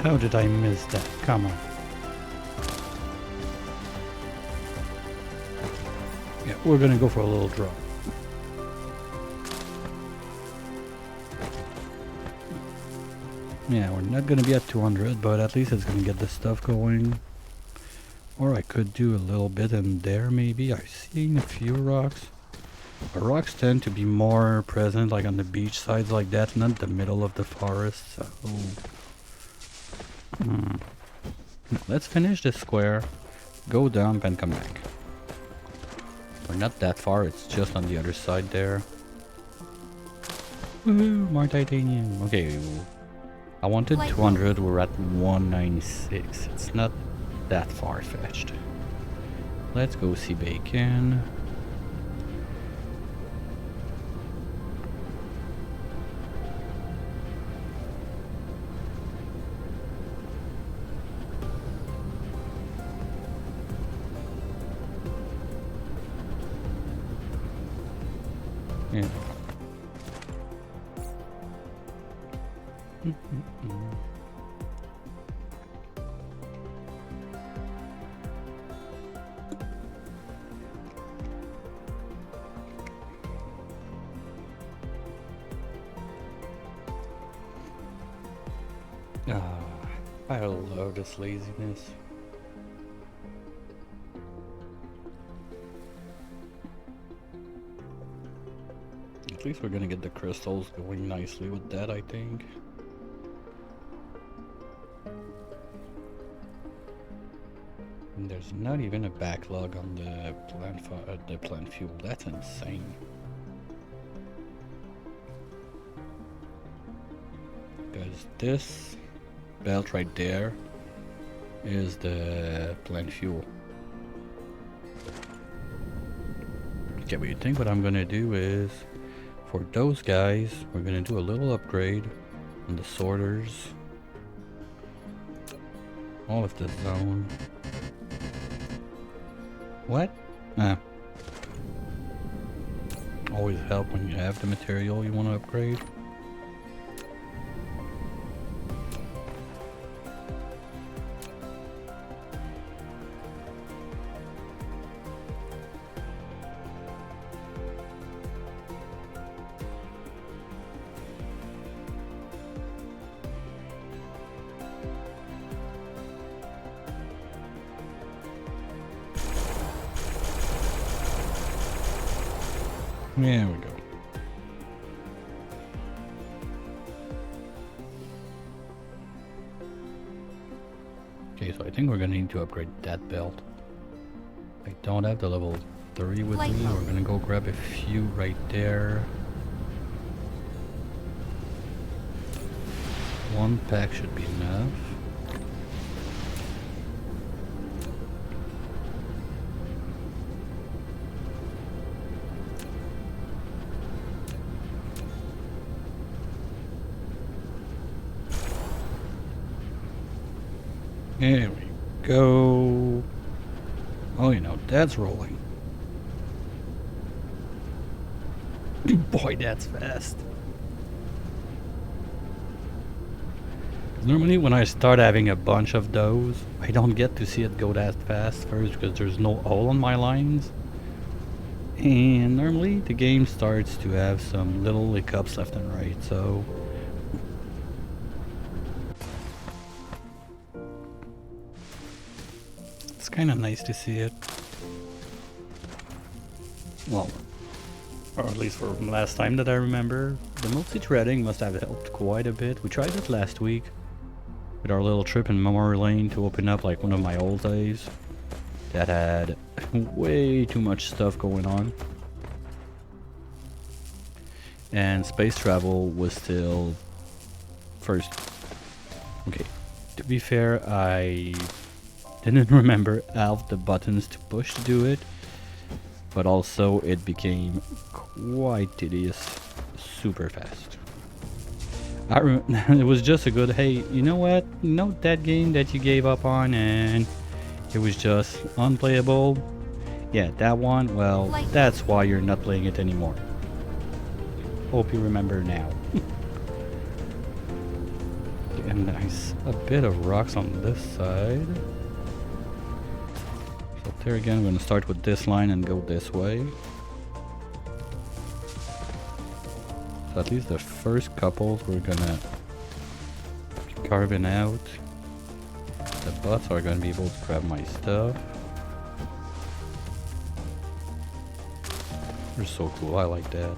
How did I miss that? Come on. Yeah, we're gonna go for a little drop. Yeah, we're not gonna be at 200, but at least it's gonna get the stuff going. Or I could do a little bit in there maybe. I've seen a few rocks. But rocks tend to be more present like on the beach sides like that, not the middle of the forest, so... Let's finish this square, go dump and come back. We're not that far, it's just on the other side there. Woohoo, more titanium. Okay, I wanted 200, we're at 196. It's not that far-fetched. Let's go see bacon. Yeah. I love this laziness. At least we're gonna get the crystals going nicely with that, I think. And there's not even a backlog on the plant fuel. That's insane. Because this belt right there is the plant fuel. Okay, but you think what I'm gonna do is, for those guys, we're gonna do a little upgrade on the sorters. All of the zone. What? Ah. Always help when you have the material you want to upgrade. There we go. Okay, so I think we're gonna need to upgrade that belt. I don't have the level 3 with me. We're gonna go grab a few right there. One pack should be enough. Here we go. Oh, you know, that's rolling. Boy, that's fast. Normally when I start having a bunch of those, I don't get to see it go that fast first because there's no hole on my lines. And normally the game starts to have some little hiccups left and right, so it's kind of nice to see it. Well, or at least from last time that I remember, the multi-threading must have helped quite a bit. We tried it last week with our little trip in memory lane to open up like one of my old days that had way too much stuff going on. And space travel was still first. Okay, to be fair, I didn't remember half the buttons to push to do it, but also it became quite tedious super fast. It was just a good, hey, you know what? You know that game that you gave up on and it was just unplayable? Yeah, that one, well, that's why you're not playing it anymore. Hope you remember now. And nice, a bit of rocks on this side. So there again, I'm going to start with this line and go this way. So at least the first couple we're gonna be carving out. The bots are gonna be able to grab my stuff. They're so cool, I like that.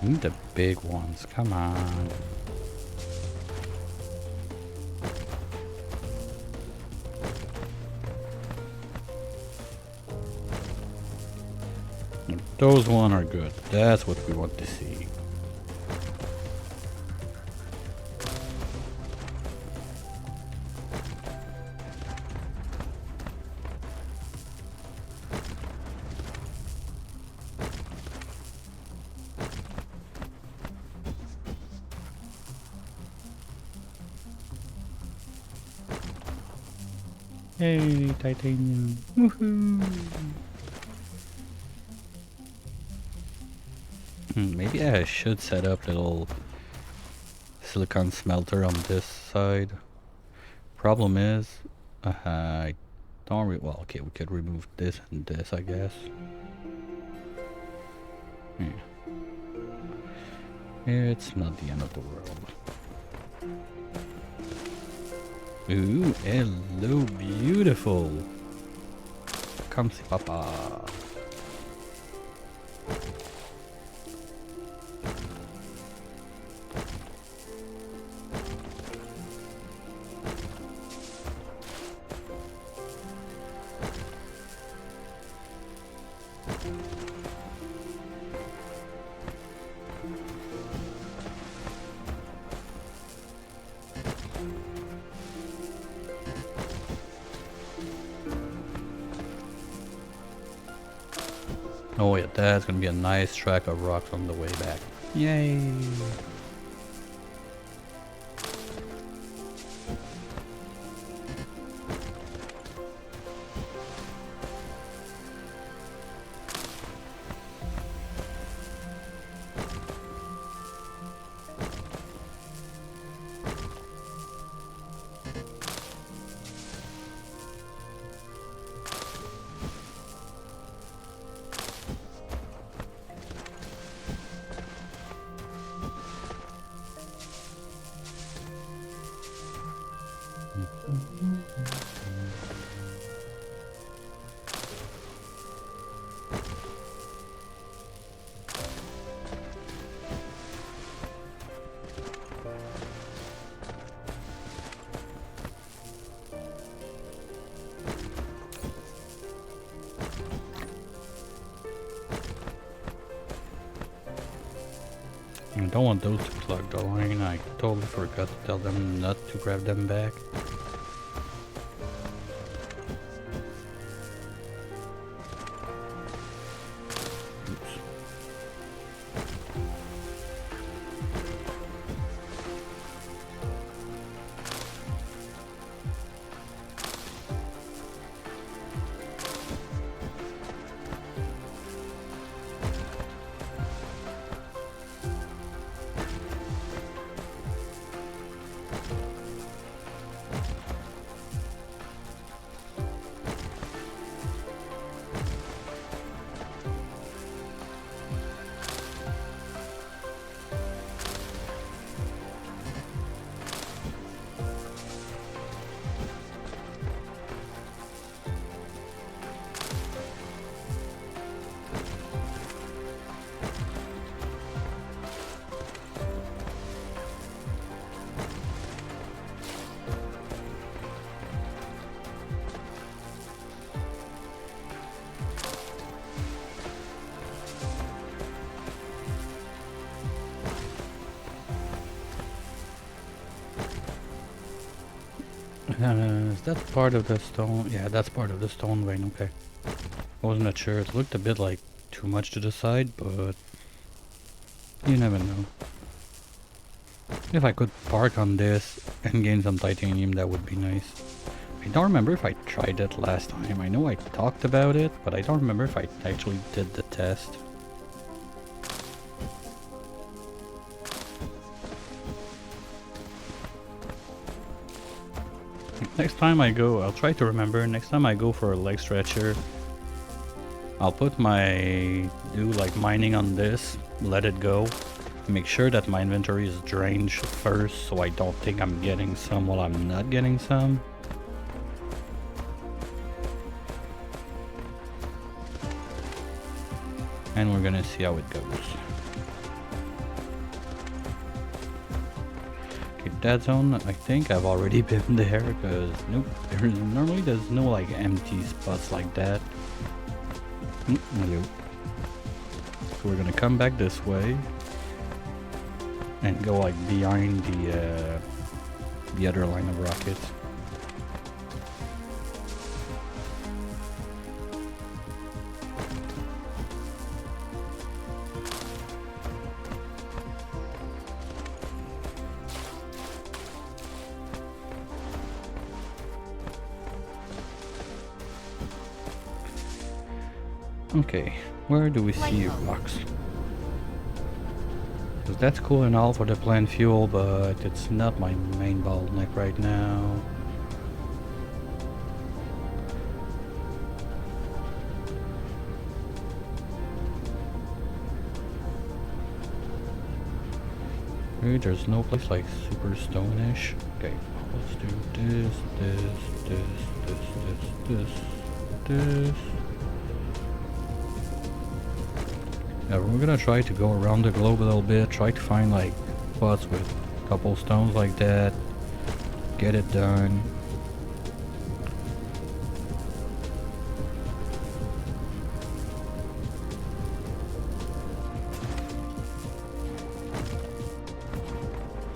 I need the big ones, come on. Those one are good, that's what we want to see. Hey, titanium. Woohoo! Maybe I should set up a little silicon smelter on this side. Problem is, I don't well, okay, we could remove this and this, I guess. Yeah. It's not the end of the world. Ooh, hello, beautiful. Come see Papa. Oh yeah, that's gonna be a nice track of rocks on the way back. Yay! I don't want those to clog the line. I totally forgot to tell them not to grab them back. Oops. Is that part of the stone? Yeah, that's part of the stone vein, okay. I was not sure. It looked a bit like too much to the side, but you never know. If I could park on this and gain some titanium, that would be nice. I don't remember if I tried it last time. I know I talked about it, but I don't remember if I actually did the test. Next time I go, I'll try to remember. Next time I go for a leg stretcher, I'll put my, do like mining on this, let it go. Make sure that my inventory is drained first so I don't think I'm getting some while I'm not getting some. And we're gonna see how it goes. Okay, that zone, I think I've already been there because nope, normally there's no like empty spots like that. Hello. So we're gonna come back this way and go like behind the other line of rockets. Okay, where do we see rocks? Because that's cool and all for the plant fuel, but it's not my main bottleneck right now. Okay, there's no place like super stone-ish. Okay, let's do this. Yeah, we're gonna try to go around the globe a little bit, try to find like spots with a couple stones like that, get it done.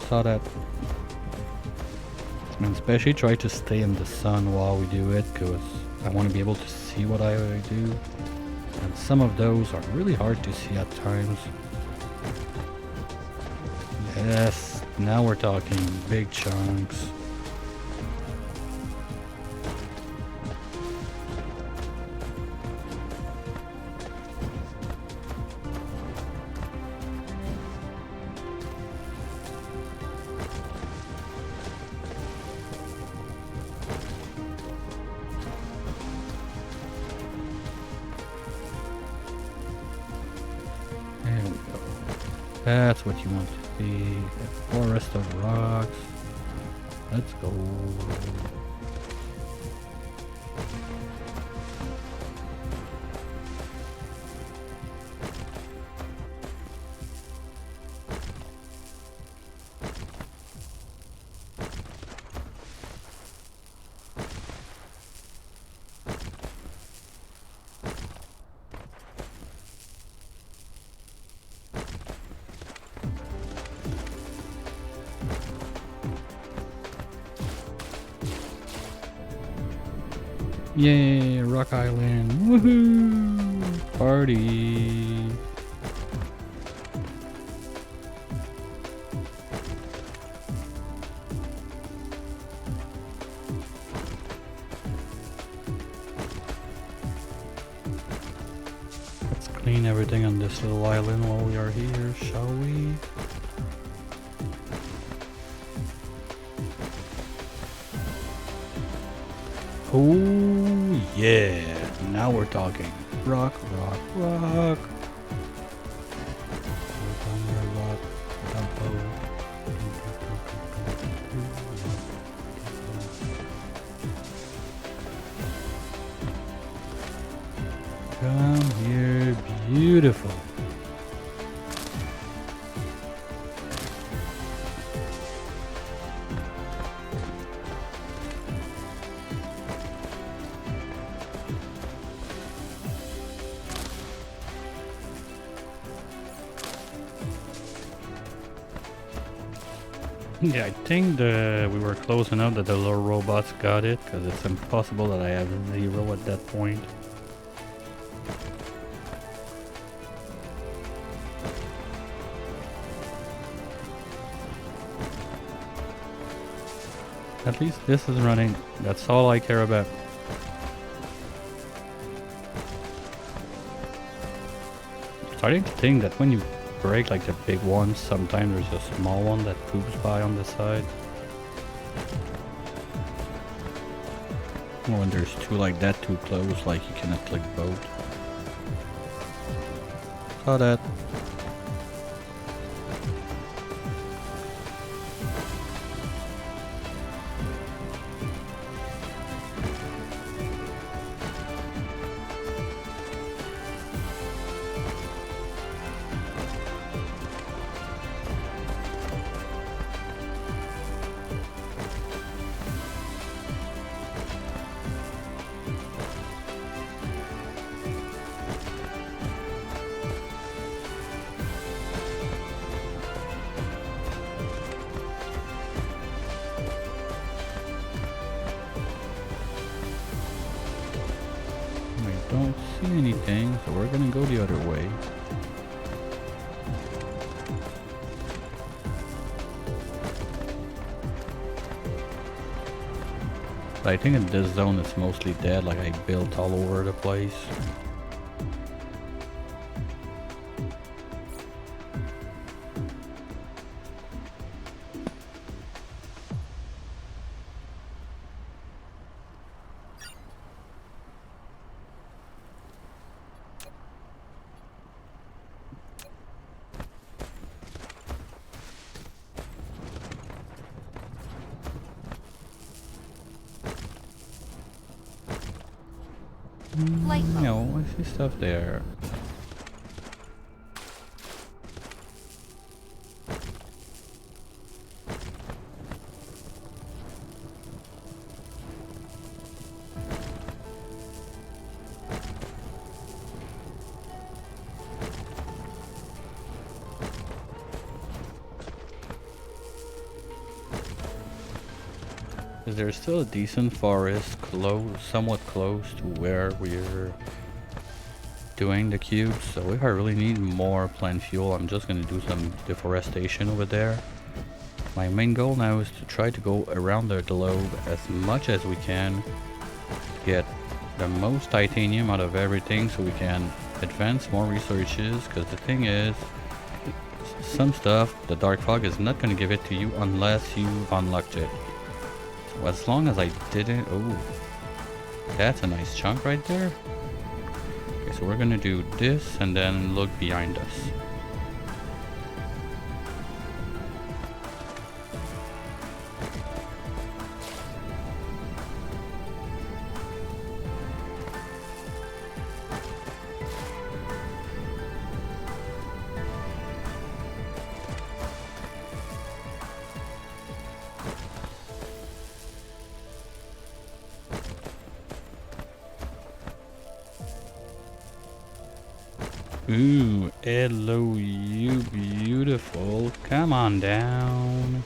Saw that. And especially try to stay in the sun while we do it, because I want to be able to see what I do. And some of those are really hard to see at times. Yes, now we're talking big chunks. There we go. That's what you want to see. A forest of rocks. Let's go. Yay, Rock Island. Woohoo! Party. Let's clean everything on this little island while we are here, shall we? Oh yeah, now we're talking. Rock, rock, rock. Come here, beautiful. Yeah, I think we were close enough that the little robots got it, because it's impossible that I have 0 at that point. At least this is running. That's all I care about. Starting to think that when you break like the big ones, sometimes there's a small one that poops by on the side. Or when there's two like that too close, like you cannot click both. Saw that. Don't see anything, so we're gonna go the other way. But I think in this zone it's mostly dead, like I built all over the place. No, I see stuff there. Is there still a decent forest somewhat close to where we're doing the cubes? So if I really need more plant fuel, I'm just gonna do some deforestation over there. My main goal now is to try to go around the globe as much as we can to get the most titanium out of everything so we can advance more researches, because the thing is, some stuff, the dark fog is not gonna give it to you unless you've unlocked it. As long as I didn't... Oh, that's a nice chunk right there. Okay, so we're gonna do this and then look behind us. Ooh, hello you beautiful. Come on down.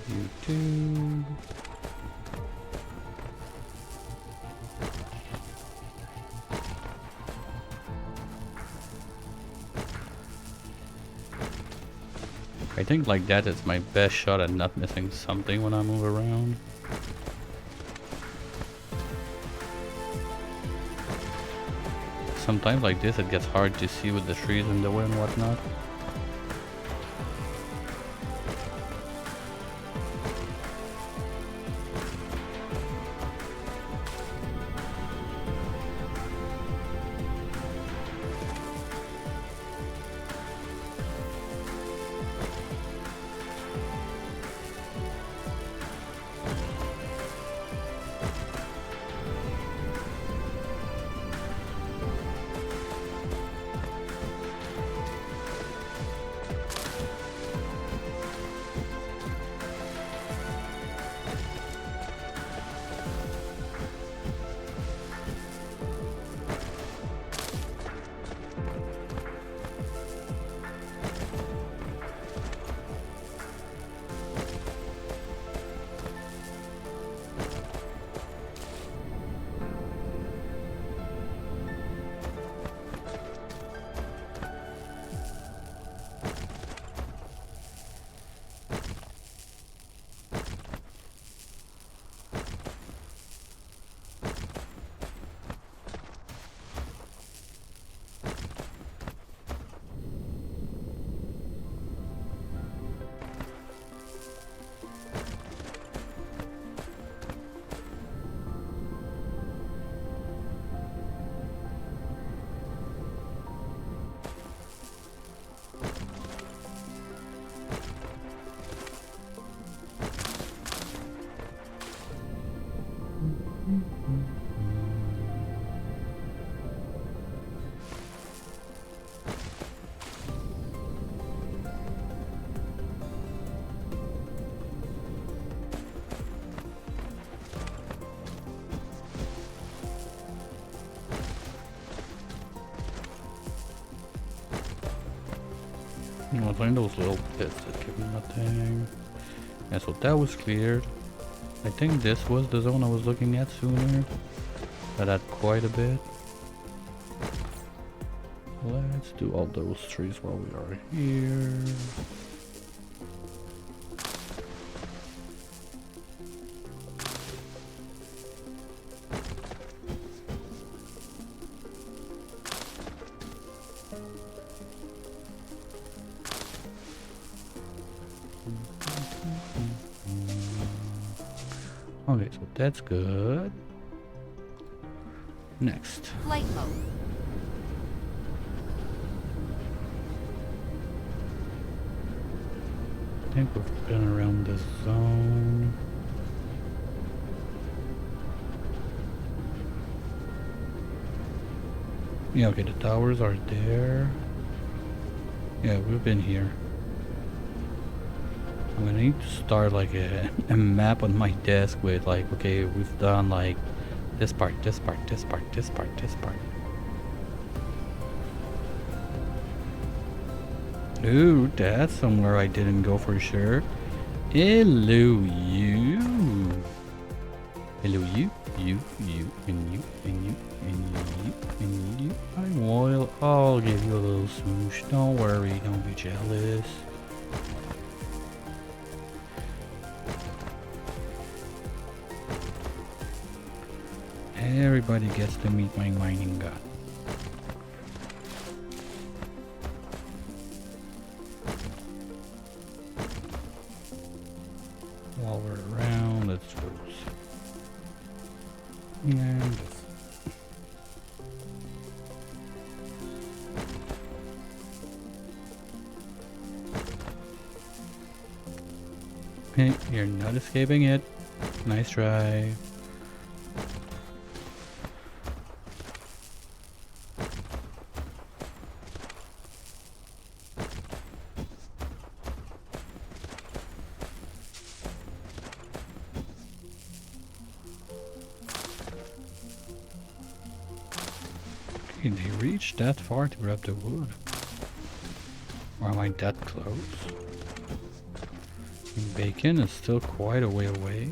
You too. I think like that is my best shot at not missing something when I move around. Sometimes like this it gets hard to see with the trees in the way and whatnot. I find those little pits that give me nothing. Yeah, so that was cleared. I think this was the zone I was looking at sooner. That had quite a bit. Let's do all those trees while we are here. Okay, so that's good. Next. Flight mode. I think we've been around this zone. Yeah, okay, the towers are there. Yeah, we've been here. I'm gonna need to start like a map on my desk with like, okay, we've done like this part, this part, this part, this part, this part. Ooh, that's somewhere I didn't go for sure. Hello, you. Hello, you, and you, and you, and you, and you. I'll give you a little smoosh. Don't worry, don't be jealous. Everybody gets to meet my mining god. While we're around, let's go. And hey, you're not escaping it. Nice try. Did they reach that far to grab the wood? Or am I that close? Bacon is still quite a way away.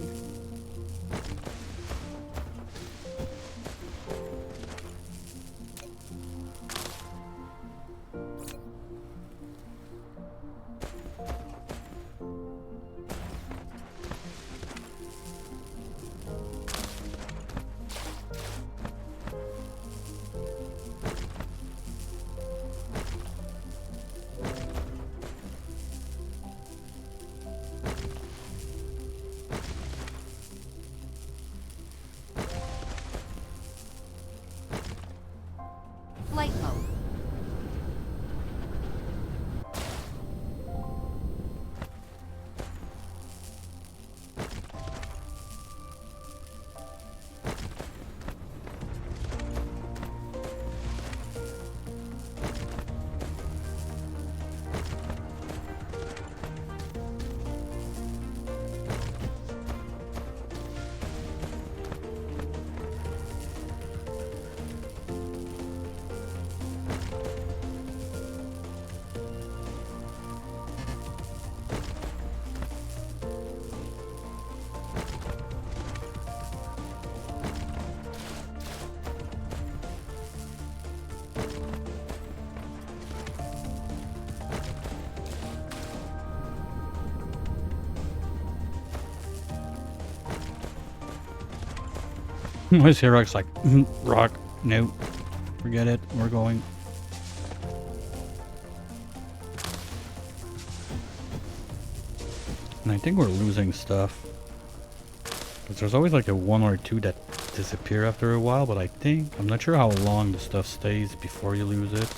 My Xerox like, rock, no, forget it, we're going. And I think we're losing stuff. Because there's always like a one or two that disappear after a while, but I'm not sure how long the stuff stays before you lose it.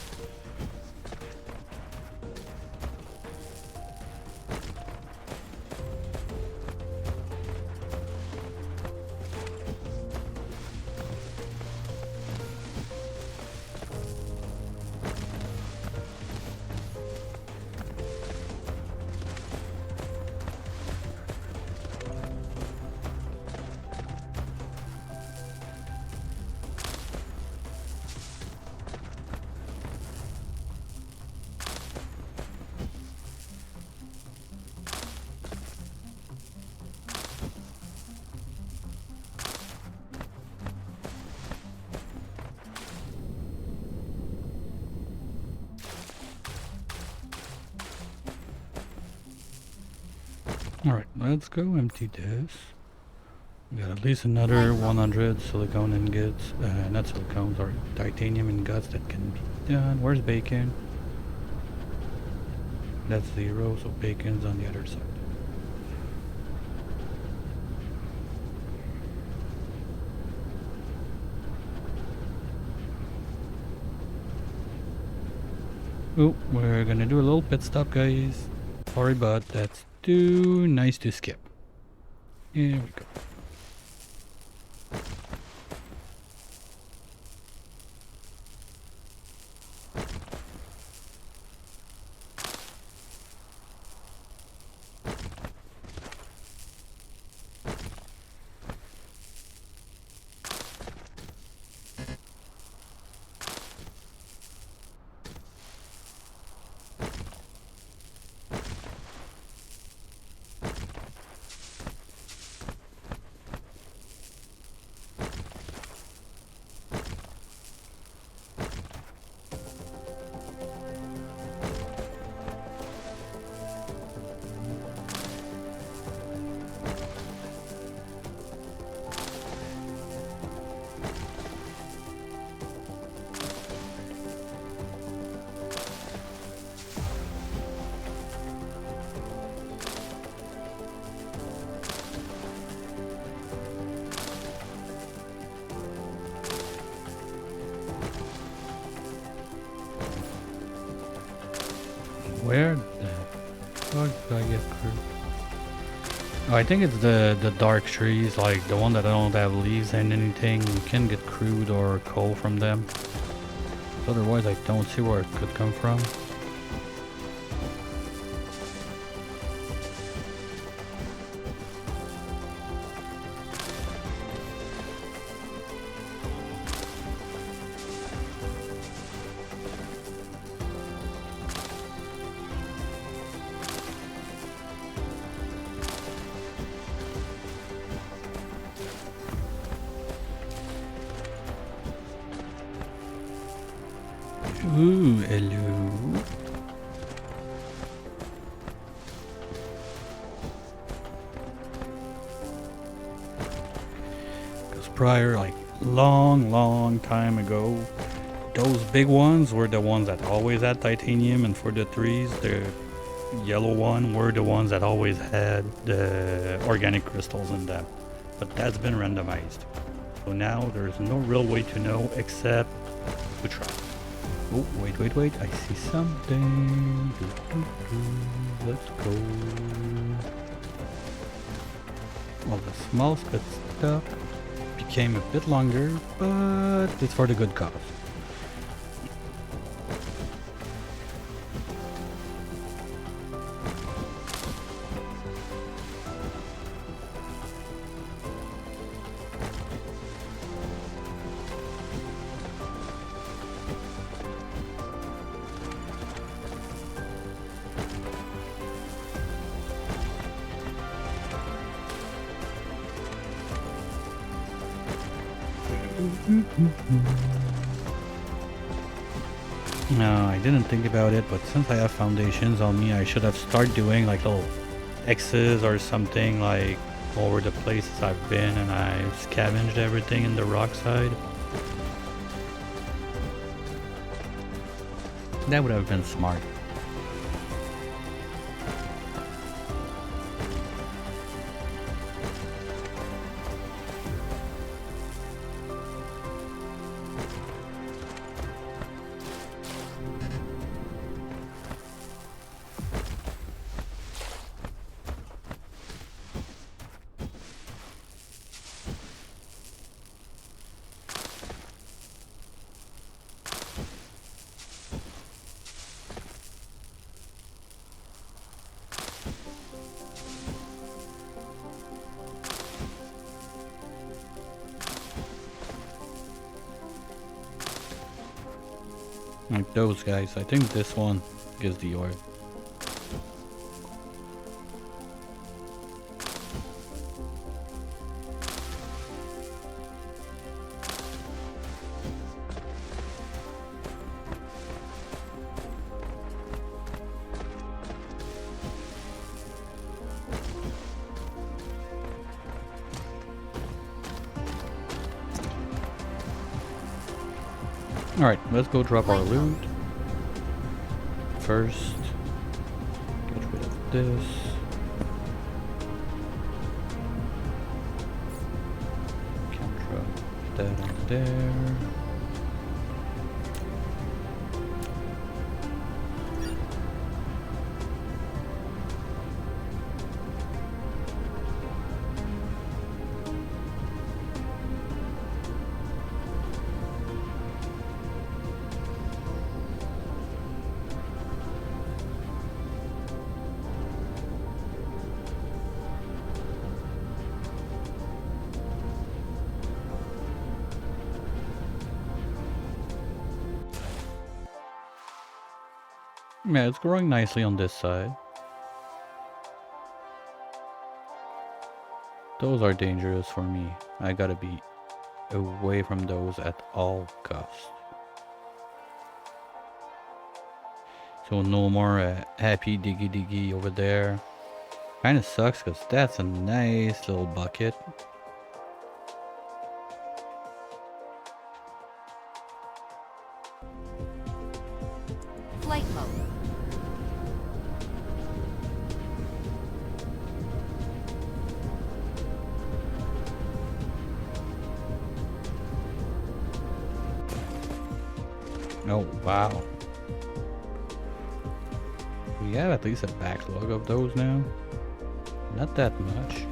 Alright, let's go empty this. We got at least another 100 silicone ingots, not silicones, or titanium ingots that can be done. Where's bacon? That's 0, so bacon's on the other side. Oh, we're gonna do a little pit stop, guys. Sorry, but that's too nice to skip. Here we go. Where the fuck did I get crude? Oh, I think it's the dark trees, like the one that don't have leaves and anything. You can get crude or coal from them. Otherwise, I don't see where it could come from. Ooh, hello. Because prior, like long time ago, those big ones were the ones that always had titanium, and for the trees, the yellow one were the ones that always had the organic crystals in them. But that's been randomized. So now there's no real way to know except to try. Oh, wait, I see something. Let's go. Well, the small spit stuff became a bit longer, but it's for the good cause. No, I didn't think about it, but since I have foundations on me, I should have started doing like little X's or something, like over the places I've been and I've scavenged everything in the rock side. That would have been smart. Like those guys. I think this one gives the oil. Alright, let's go drop our loot. First, get rid of this. Can drop that in there. Yeah, it's growing nicely on this side. Those are dangerous for me. I gotta be away from those at all costs. So no more happy diggy diggy over there. Kinda sucks because that's a nice little bucket. Flight mode. Oh, wow. We have at least a backlog of those now. Not that much.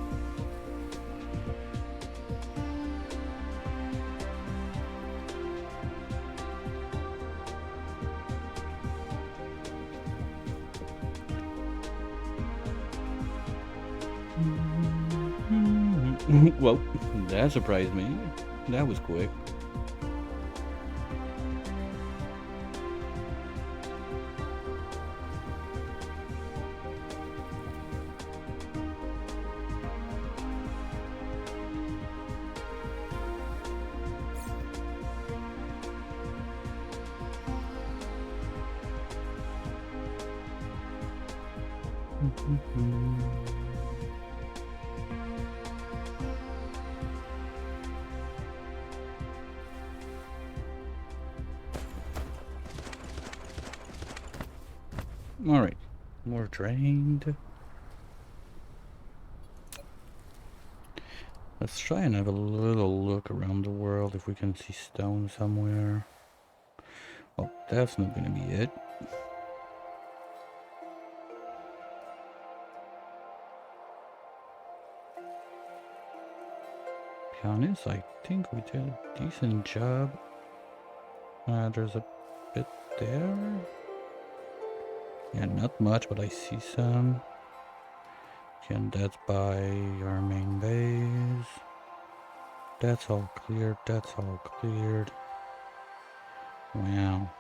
Well, that surprised me. That was quick. Alright, more drained. Let's try and have a little look around the world if we can see stone somewhere. Well, that's not gonna be it. To be honest, I think we did a decent job. There's a bit there. Yeah, not much, but I see some. Okay, and that's by our main base. That's all cleared, that's all cleared. Wow.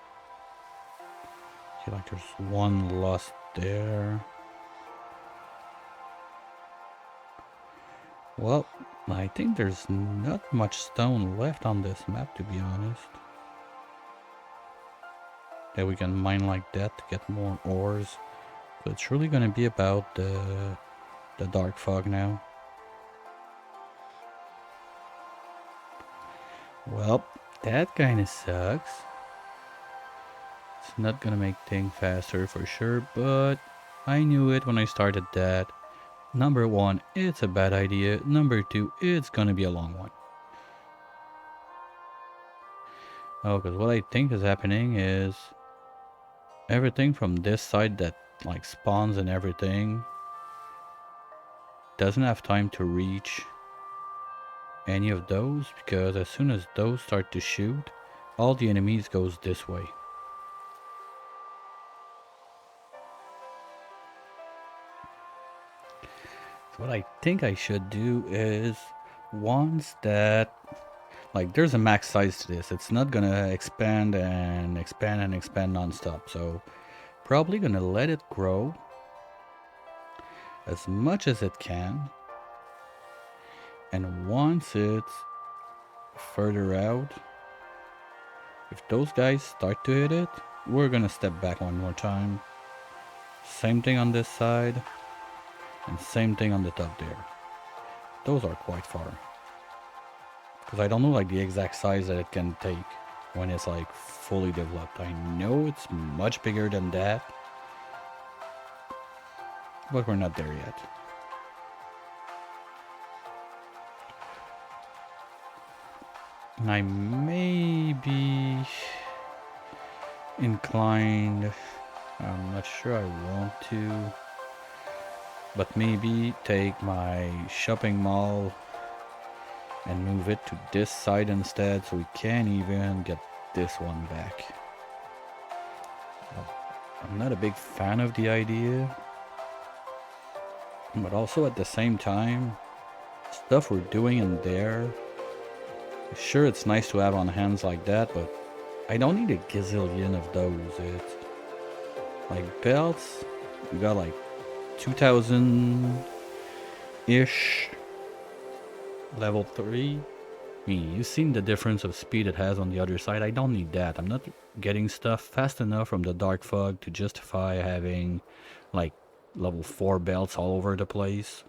I feel like there's one lost there. Well, I think there's not much stone left on this map, to be honest. That we can mine like that to get more ores. So it's really gonna be about the dark fog now. Well, that kinda sucks. It's not gonna make things faster for sure, but I knew it when I started that. Number one, it's a bad idea. Number two, it's gonna be a long one. Oh, because what I think is happening is everything from this side that like spawns and everything doesn't have time to reach any of those, because as soon as those start to shoot, all the enemies goes this way. So what I think I should do is, once that, like, there's a max size to this, it's not gonna expand and expand and expand non-stop, so probably gonna let it grow as much as it can, and once it's further out, if those guys start to hit it, we're gonna step back one more time. Same thing on this side, and same thing on the top there. Those are quite far, because I don't know like the exact size that it can take when it's like fully developed. I know it's much bigger than that, but we're not there yet. And I may be inclined, I'm not sure I want to, but maybe take my shopping mall and move it to this side instead, so we can even get this one back. I'm not a big fan of the idea, but also at the same time, stuff we're doing in there, sure it's nice to have on hands like that, but I don't need a gazillion of those. It's like belts, we got like 2000-ish, level 3. I mean, you've seen the difference of speed it has on the other side. I don't need that. I'm not getting stuff fast enough from the dark fog to justify having like level 4 belts all over the place.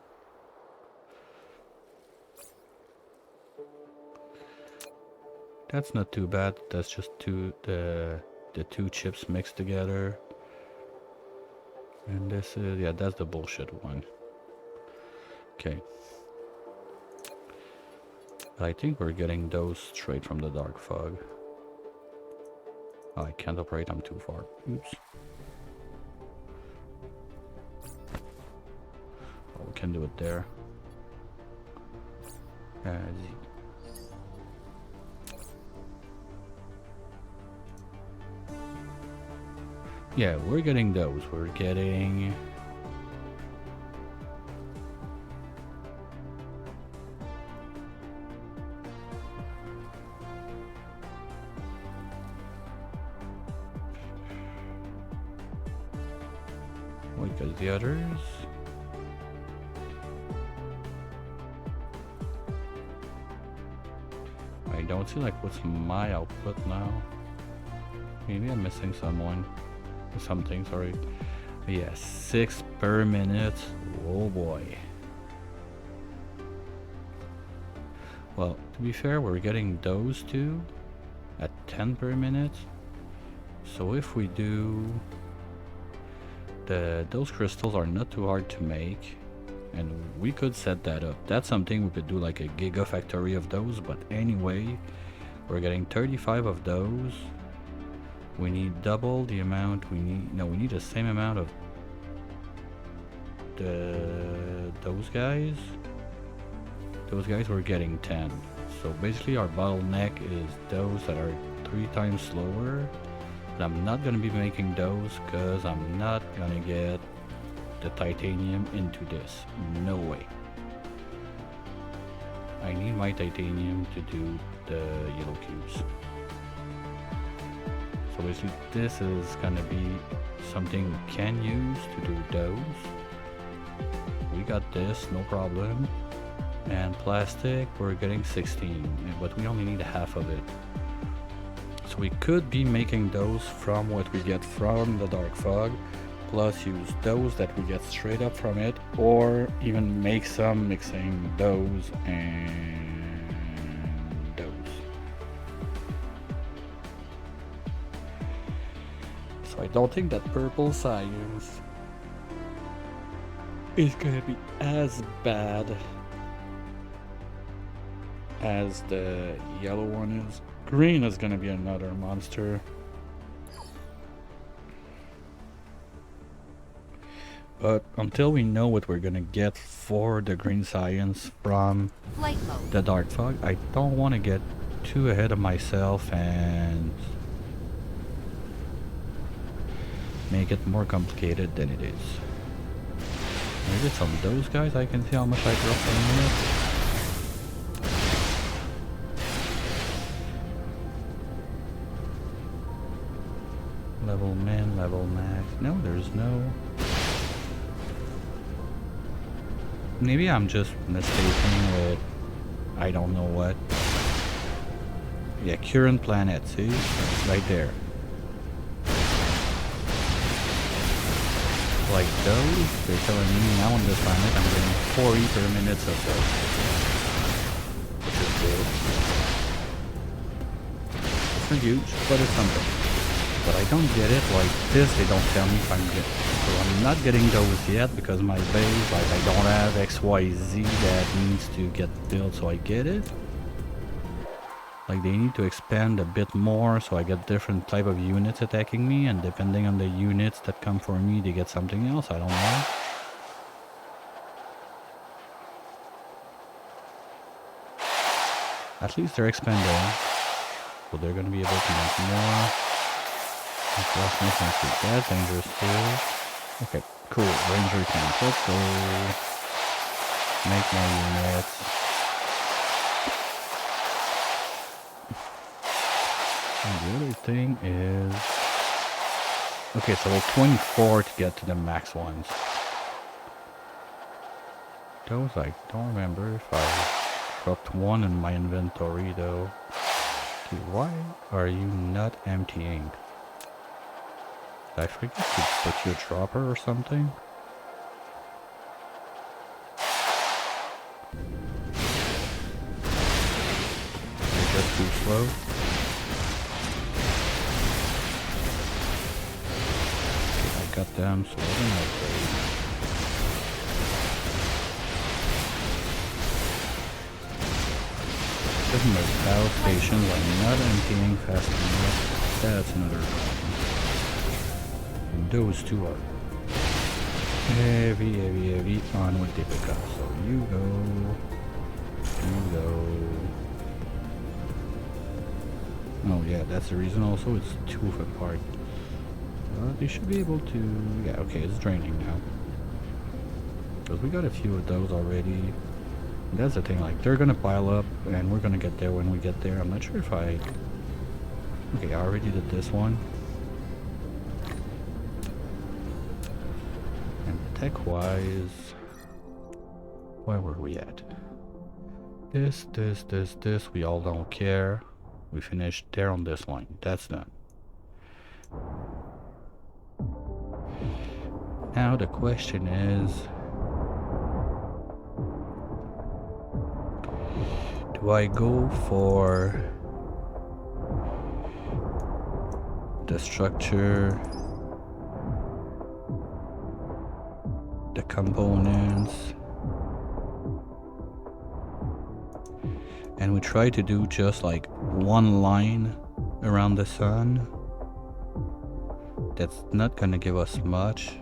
That's not too bad. That's just the two chips mixed together. And this is, yeah, that's the bullshit one. Okay. But I think we're getting those straight from the dark fog. Oh, I can't operate, I'm too far. Oops. Oh, we can do it there. Yeah, we're getting those. We're getting... Wait, because the others... I don't see like what's my output now. Maybe I'm missing someone. Something, sorry. Yeah, 6 per minute. Oh boy. Well, to be fair, we're getting those two at 10 per minute. So if we do... those crystals are not too hard to make. And we could set that up. That's something we could do, like a gigafactory of those. But anyway, we're getting 35 of those. We need double the amount we need. No, we need the same amount of those guys. Those guys were getting 10. So basically our bottleneck is those that are 3 times slower. But I'm not gonna be making those because I'm not gonna get the titanium into this. No way. I need my titanium to do the yellow cubes. So basically this is gonna be something we can use to do those. We got this, no problem. And plastic, we're getting 16, but we only need half of it. So we could be making those from what we get from the dark fog, plus use those that we get straight up from it, or even make some mixing those and those. don't think that purple science is gonna be as bad as the yellow one is. Green is gonna be another monster. But until we know what we're gonna get for the green science from Flight mode. the dark fog, I don't want to get too ahead of myself and make it more complicated than it is. Maybe some of those guys I can see how much I drop per minute. Level min, level max. No, there's no. Maybe I'm just mistaken with I don't know what. Yeah, current planet, see? Right there. Like those, they're telling me now on this planet I'm getting 40 per minute of those. Which is good. It's not huge, but it's something. But I don't get it like this, they don't tell me if I'm getting. So I'm not getting those yet because my base, like I don't have XYZ that needs to get built, so I get it. Like they need to expand a bit more so I get different type of units attacking me, and depending on the units that come for me they get something else, I don't know. At least they're expanding, so they're gonna be able to make more. That's dangerous too. Okay, cool, ranger camp, let's go. Make more units. And the other thing is... Okay, so 24 to get to the max ones. Those I don't remember if I dropped one in my inventory though. Okay, why are you not emptying? Did I forget to put your dropper or something? You're just too slow? Got them, so we're gonna upgrade. Doesn't matter, power stations are not emptying fast enough. That's another problem. And those two are heavy on with the pickup. So you go. Oh yeah, that's the reason also it's 2 apart. They should be able to... Yeah, okay, it's draining now. Because we got a few of those already. And that's the thing, like, they're gonna pile up, and we're gonna get there when we get there. I'm not sure if I... Okay, I already did this one. And tech-wise... Where were we at? This, we all don't care. We finished there on this line. That's done. Now the question is, do I go for the structure, the components, and we try to do just like one line around the sun? That's not gonna give us much.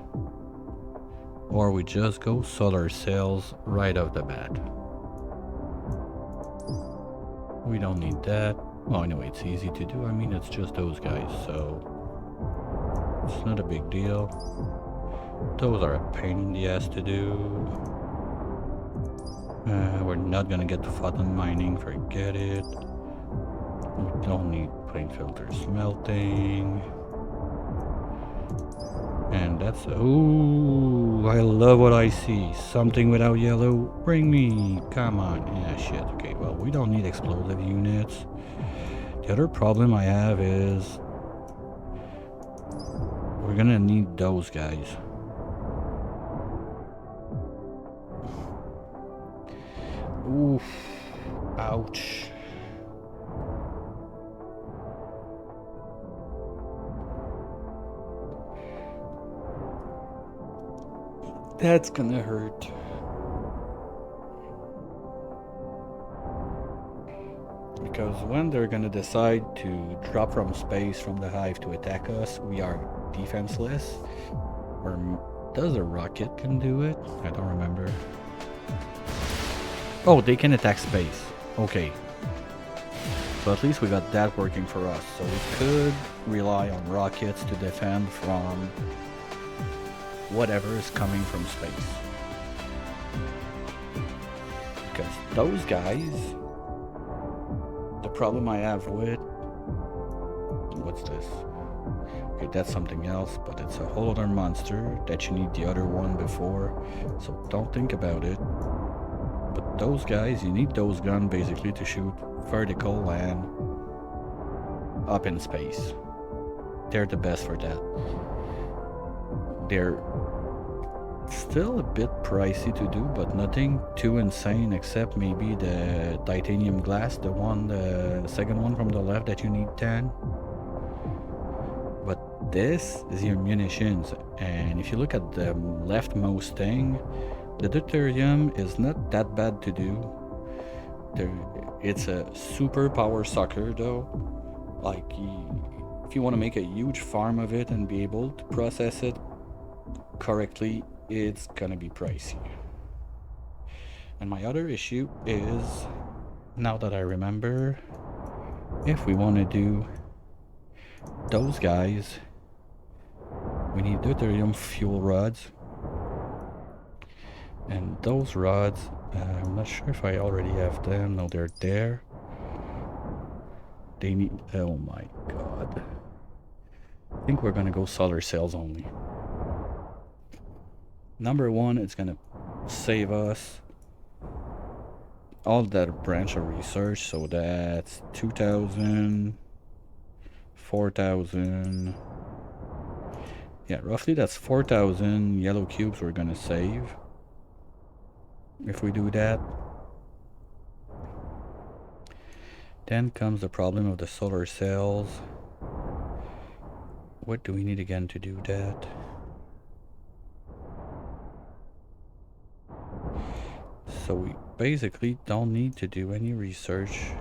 Or we just go solar cells right off the bat. We don't need that. Well, anyway, it's easy to do. I mean, it's just those guys, so it's not a big deal. Those are a pain in the ass to do. We're not gonna get to photon mining, forget it. We don't need plane filter smelting. And that's... Ooh, I love what I see. Something without yellow. Bring me. Come on. Yeah, shit. Okay, well, we don't need explosive units. The other problem I have is... we're gonna need those guys. Oof. Ouch. That's gonna hurt. Because when they're gonna decide to drop from space from the hive to attack us, we are defenseless. Or does a rocket can do it? I don't remember. Oh, they can attack space. Okay. So at least we got that working for us. So we could rely on rockets to defend from whatever is coming from space. Because those guys, the problem I have with... What's this? Okay, that's something else, but it's a whole other monster that you need the other one before. So don't think about it. But those guys, you need those guns basically to shoot vertical and up in space. They're the best for that. They're still a bit pricey to do, but nothing too insane except maybe the titanium glass, the second one from the left that you need 10. But this is your munitions, and if you look at the leftmost thing, the deuterium is not that bad to do. It's a super power sucker though. Like, if you want to make a huge farm of it and be able to process it correctly, it's gonna be pricey. And my other issue is, now that I remember, if we want to do those guys, we need deuterium fuel rods. And those rods, I'm not sure if I already have them. No, they're there. They need... Oh my god. I think we're gonna go solar cells only. Number one, it's gonna save us all that branch of research, so that's 2,000, 4,000. Yeah, roughly that's 4,000 yellow cubes we're gonna save if we do that. Then comes the problem of the solar cells. What do we need again to do that? So we basically don't need to do any research.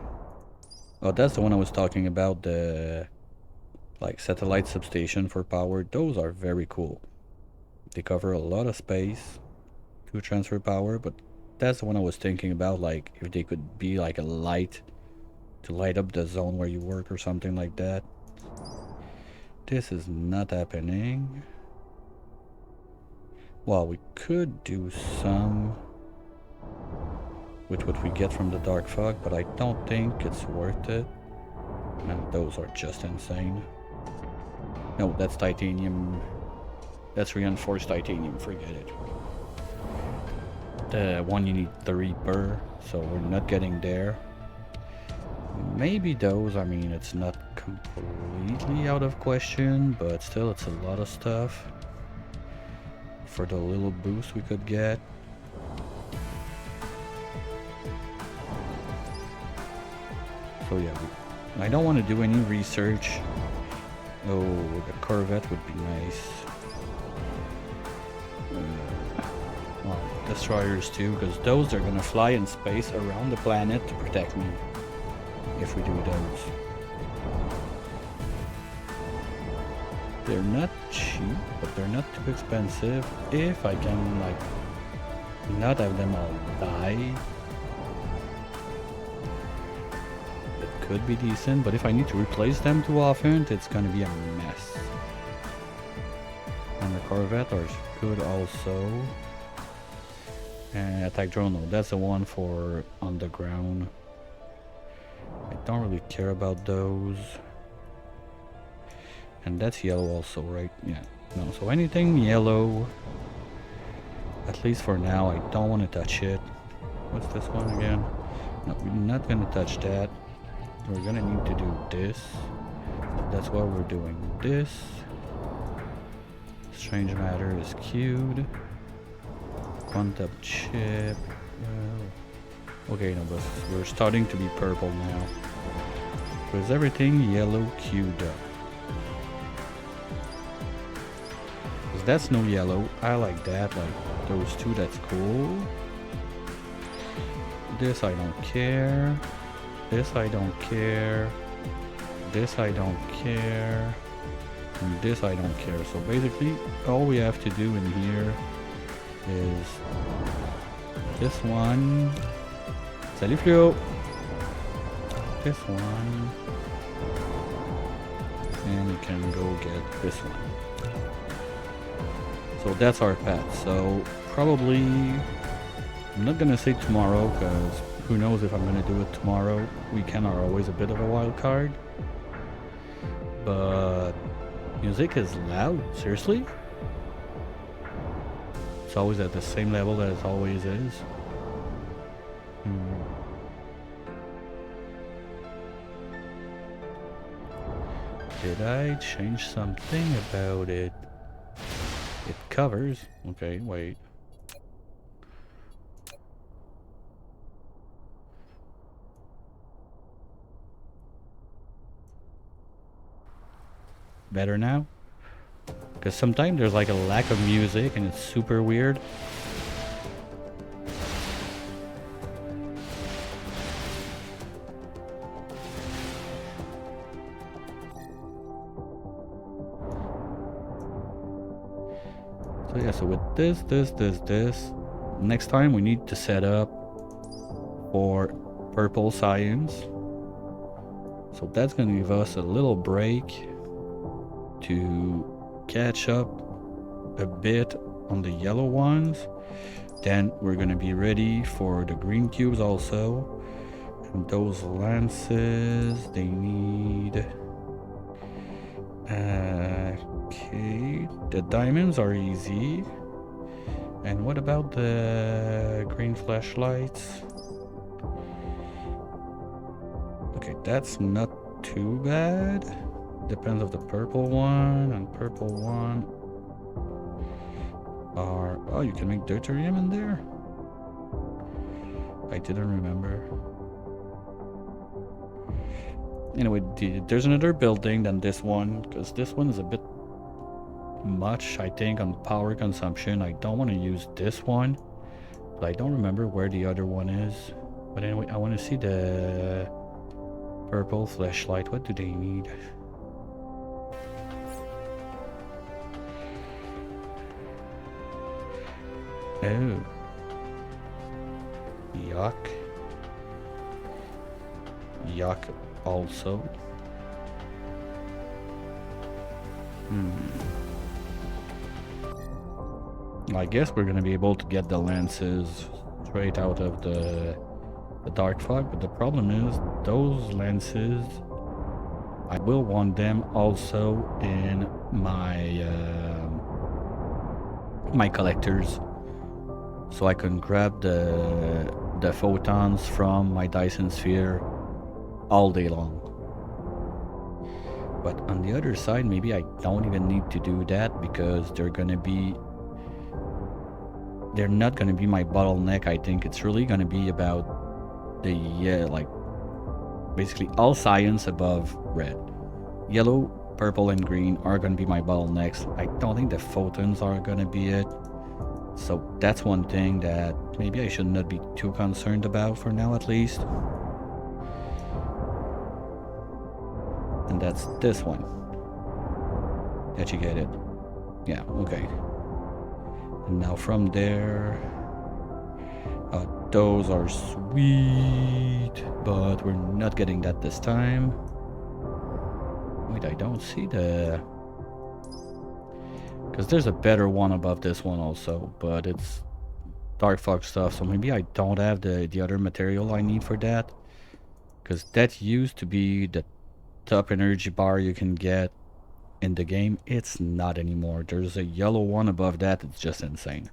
Oh, that's the one I was talking about, the like satellite substation for power. Those are very cool. They cover a lot of space to transfer power, but that's the one I was thinking about, like if they could be like a light to light up the zone where you work or something like that. This is not happening. Well, we could do some with what we get from the dark fog, but I don't think it's worth it. And those are just insane. No, that's titanium. That's reinforced titanium, forget it. The one you need 3 per, so we're not getting there. Maybe those, I mean, it's not completely out of question, but still it's a lot of stuff for the little boost we could get. So yeah, I don't want to do any research. Oh, the Corvette would be nice. Well, destroyers too, because those are gonna fly in space around the planet to protect me if we do those. They're not cheap, but they're not too expensive. If I can, like, not have them all die, it could be decent, but if I need to replace them too often, it's gonna be a mess. And the Corvette are good also. And attack drone, no, that's the one for underground. I don't really care about those. And that's yellow also, right? Yeah. No, so anything yellow, at least for now, I don't want to touch it. What's this one again? No, we're not going to touch that. We're going to need to do this. That's why we're doing this. Strange matter is queued. Quantum chip. Okay, no, but we're starting to be purple now. Because everything yellow queued up. Because that's no yellow. I like that. Like, those two, that's cool. This I don't care. This I don't care. This I don't care. And this I don't care. So basically, all we have to do in here is this one. Salut Fluo! This one. And you can go get this one. So that's our path. So probably, I'm not gonna say tomorrow, because who knows if I'm gonna do it tomorrow. Weekend are always a bit of a wild card. But music is loud, seriously? It's always at the same level that it always is. Did I change something about it? It covers. Okay, wait. Better now? Because sometimes there's like a lack of music and it's super weird. So yeah, so with this, next time we need to set up for purple science. So that's gonna give us a little break to catch up a bit on the yellow ones. Then we're gonna be ready for the green cubes also. And those lances, they need... okay, the diamonds are easy. And what about the green flashlights? Okay, that's not too bad. Depends on the purple one, and purple one are... oh, you can make deuterium in there? I didn't remember. Anyway, there's another building than this one, because this one is a bit much, I think, on power consumption. I don't want to use this one, but I don't remember where the other one is. But anyway, I want to see the purple flashlight. What do they need? Oh. Yuck. Yuck also. I guess we're gonna be able to get the lances straight out of the dark fog, but the problem is those lances, I will want them also in my my collectors, so I can grab the photons from my Dyson sphere all day long. But on the other side, maybe I don't even need to do that, because they're not gonna be my bottleneck. I think it's really gonna be about the like basically all science above red. Yellow, purple, and green are gonna be my bottlenecks. I don't think the photons are gonna be it. So that's one thing that maybe I should not be too concerned about for now, at least. And that's this one. That you get it. Yeah, okay. And now from there, those are sweet, but we're not getting that this time. Wait, I don't see the... because there's a better one above this one also, but it's dark fog stuff, so maybe I don't have the other material I need for that. Because that used to be the top energy bar you can get in the game. It's not anymore. There's a yellow one above that. It's just insane.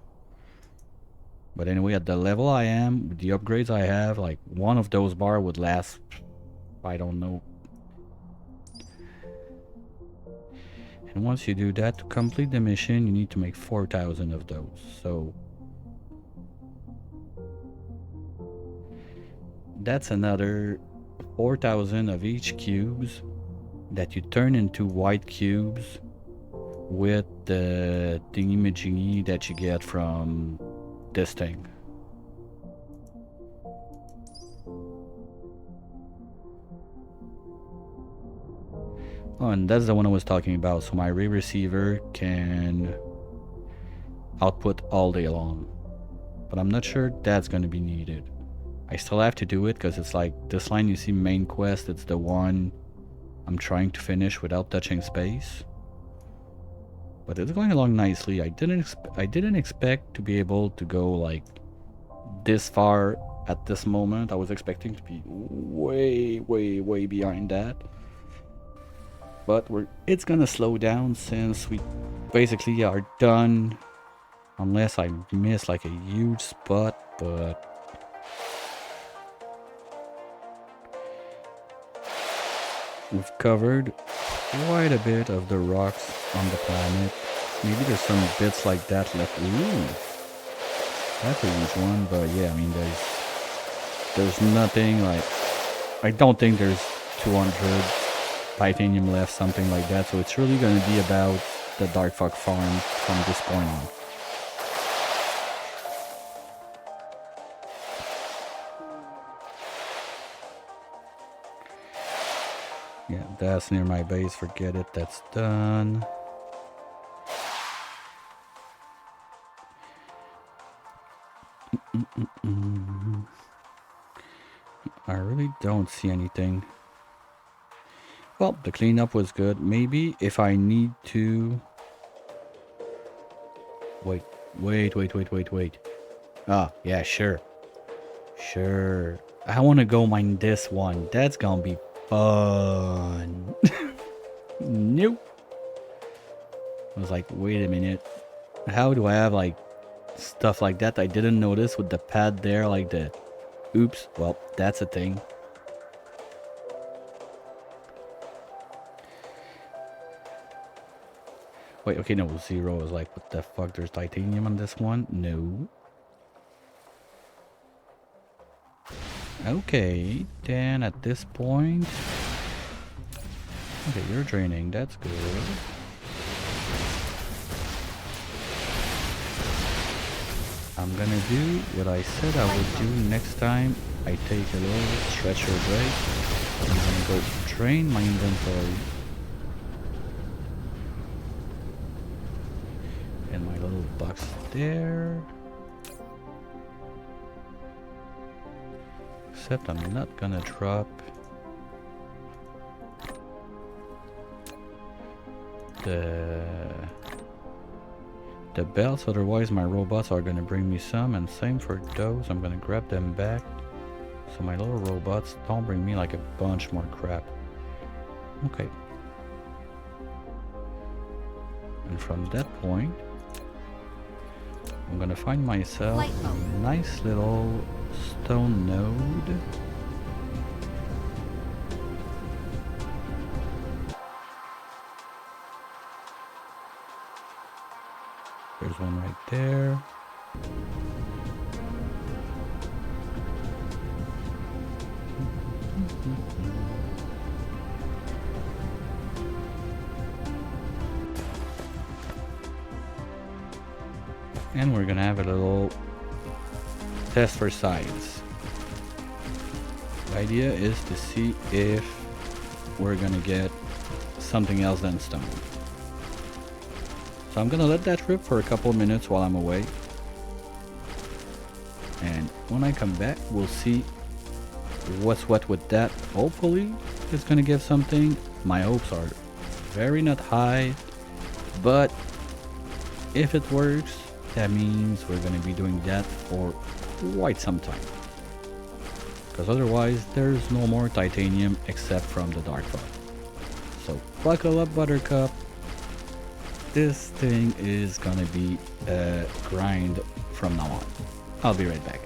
But anyway, at the level I am, with the upgrades I have, like one of those bar would last, I don't know. And once you do that, to complete the mission, you need to make 4,000 of those. So that's another 4,000 of each cubes that you turn into white cubes with the thingy-majiggy that you get from this thing. Oh, and that's the one I was talking about. So my ray receiver can output all day long. But I'm not sure that's going to be needed. I still have to do it because it's like this line you see main quest, it's the one I'm trying to finish without touching space. But it's going along nicely. I didn't expect to be able to go like this far at this moment. I was expecting to be way behind that. But it's gonna slow down since we basically are done. Unless I miss like a huge spot, but we've covered quite a bit of the rocks on the planet. Maybe there's some bits like that left. Ooh, that's a huge one, but yeah, I mean, there's nothing like, I don't think there's 200 titanium left, something like that, so it's really going to be about the Dark Fog farm from this point on. Yeah, that's near my base, forget it, that's done. I really don't see anything. Well, the cleanup was good. Maybe if I need to... Wait. Ah, yeah, sure. Sure. I want to go mine this one. That's gonna be fun. Nope. I was like, wait a minute. How do I have like stuff like that I didn't notice with the pad there, like the... Oops. Well, that's a thing. Wait, okay, no, 0 is like, what the fuck, there's titanium on this one? No. Okay, then at this point... Okay, you're draining, that's good. I'm gonna do what I said I would do next time I take a little stretcher break. I'm gonna go drain my inventory. And my little box there. Except I'm not gonna drop the belts, otherwise my robots are gonna bring me some, and same for those. I'm gonna grab them back so my little robots don't bring me like a bunch more crap. Okay. And from that point I'm gonna find myself a nice little stone node. There's one right there. And we're gonna have a little test for science. The idea is to see if we're gonna get something else than stone. So I'm gonna let that rip for a couple of minutes while I'm away. And when I come back, we'll see what's what with that. Hopefully it's gonna give something. My hopes are very not high, but if it works, that means we're gonna be doing that for quite some time. Because otherwise, there's no more titanium except from the Dark Fog. So buckle up, Buttercup. This thing is gonna be a grind from now on. I'll be right back.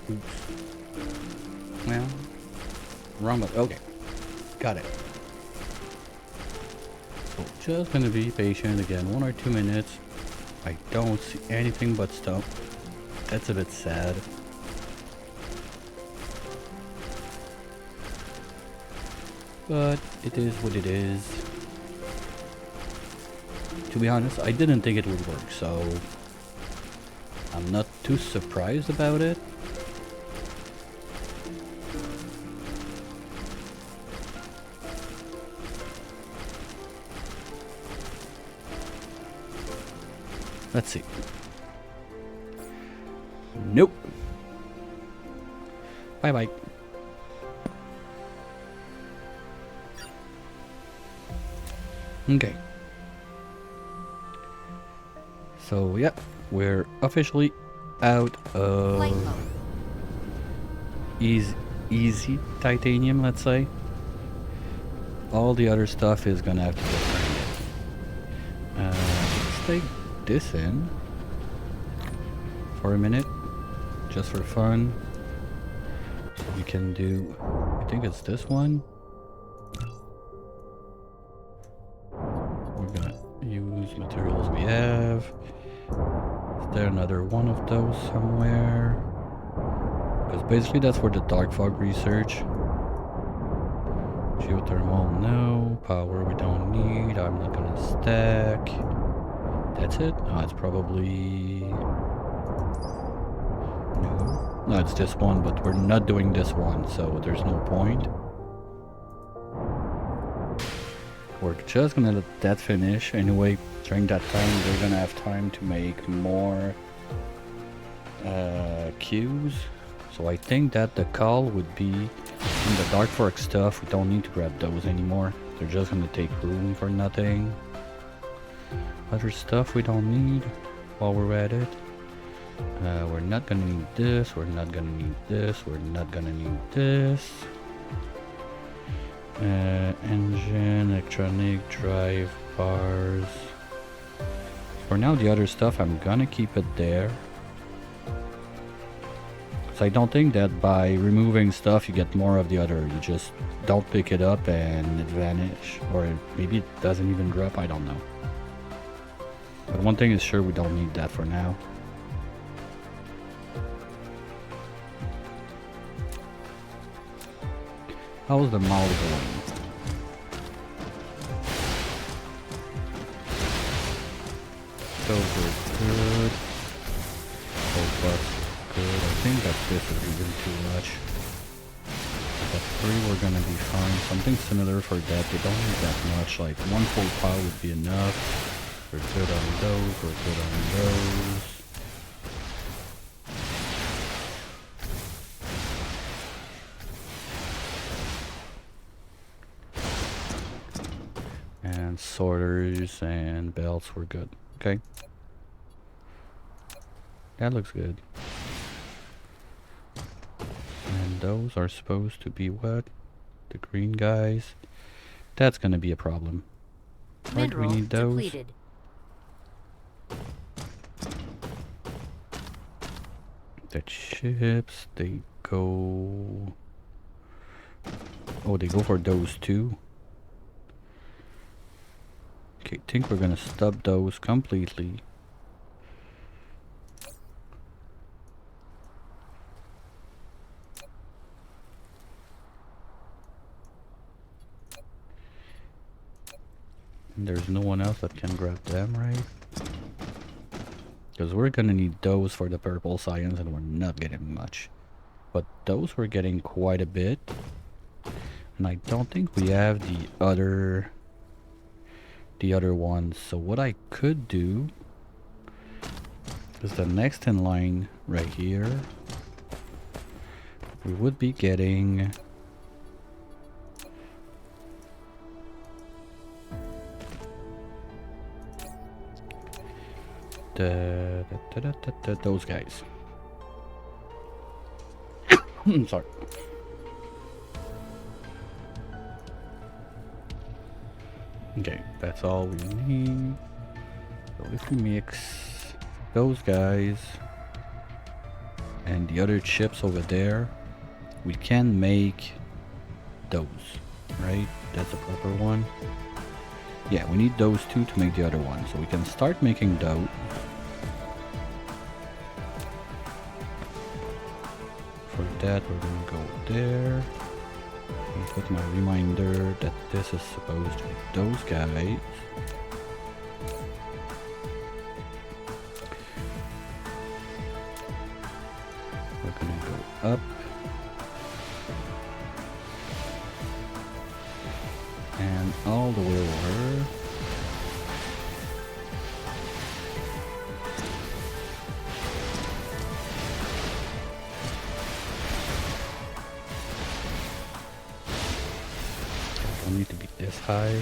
Oops. Well, wrong button. Okay, got it. So just gonna be patient again, 1 or 2 minutes. I don't see anything but stuff. That's a bit sad. But it is what it is. To be honest, I didn't think it would work, so I'm not too surprised about it. Let's see. Nope. Bye bye. Okay. So, yeah, we're officially out Flight of mode. easy titanium, let's say. All the other stuff is gonna have to get turned in. Let's take this in for a minute, just for fun. We can do, I think it's this one. We're gonna use materials we have. Is there another one of those somewhere? Because basically that's for the dark fog research. Geothermal, no. Power we don't need. I'm not gonna stack. That's it? Oh, it's probably... No. No, it's this one, but we're not doing this one, so there's no point. We're just gonna let that finish. Anyway, during that time, we're gonna have time to make more queues. So I think that the call would be in the Dark Fork stuff. We don't need to grab those anymore. They're just gonna take room for nothing. Other stuff we don't need while we're at it. We're not gonna need this. We're not gonna need this. We're not gonna need this. Engine, electronic, drive bars. For now, the other stuff, I'm gonna keep it there. So I don't think that by removing stuff, you get more of the other. You just don't pick it up and it vanish. Or maybe it doesn't even drop, I don't know. But one thing is sure, we don't need that for now. How's the mall going? Those are good. Oh, but good. I think that this is even too much. But 3 we're gonna be fine. Something similar for that. They don't need that much. Like 1 full pile would be enough. We're good on those. We're good on those. And sorters and belts were good. Okay. That looks good. And those are supposed to be what? The green guys. That's gonna be a problem. Right, we need those. Depleted. The chips, they go... Oh, they go for those too. Okay, I think we're gonna stop those completely. And there's no one else that can grab them, right? Because we're gonna need those for the purple science and we're not getting much. But those we're getting quite a bit. And I don't think we have the other ones. So what I could do is the next in line right here. We would be getting those guys. Sorry. Okay, that's all we need. So if we mix those guys And the other chips over there, we can make those, right? That's the proper one. Yeah, we need those two to make the other one. So we can start making those. For that, we're going to go there. And put my reminder that this is supposed to be those guys. We're going to go up. And all the way over. Don't need to be this high.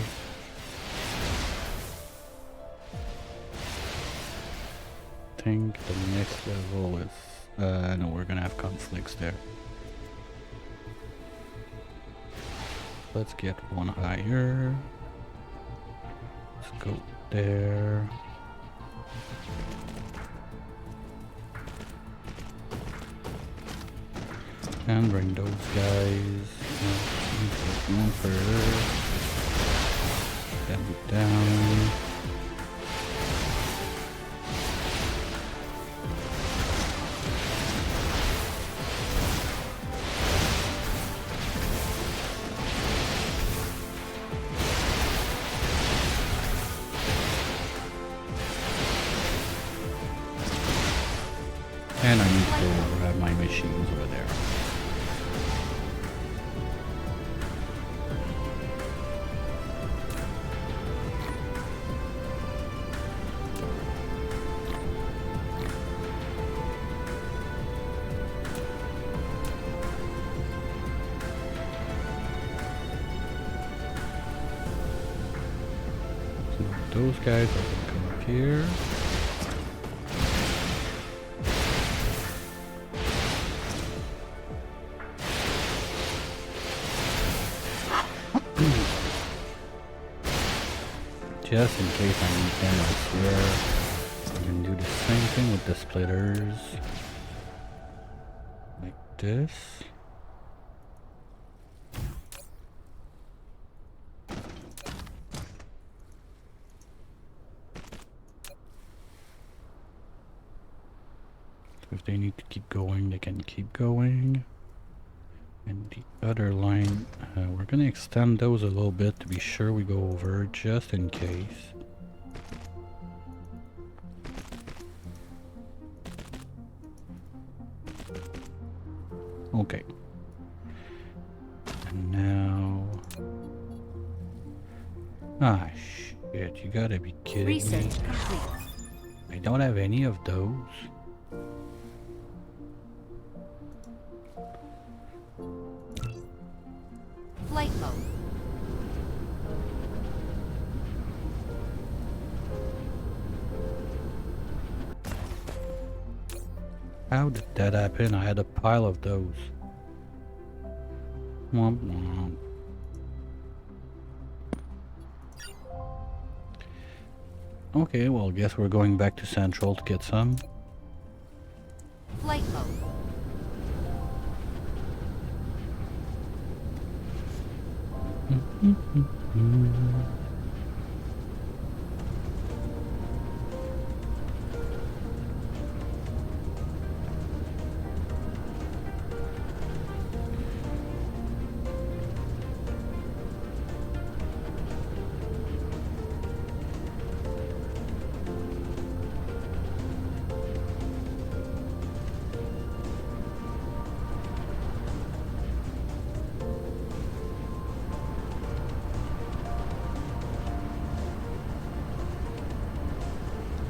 I think the next level is no, we're gonna have conflicts there. Let's get one higher. Let's go there. And bring those guys. One first. Then down. And I need to go grab my machines over there. So those guys are going to come up here. Just in case I need them elsewhere, I can do the same thing with the splitters. Like this. If they need to keep going, they can keep going. And the other line, we're gonna extend those a little bit to be sure we go over, just in case. Okay. And now... Ah, shit, you gotta be kidding me. Research complete. I don't have any of those. Flight mode. How did that happen? I had a pile of those. Womp womp. Okay, well, guess we're going back to Central to get some. Flight mode.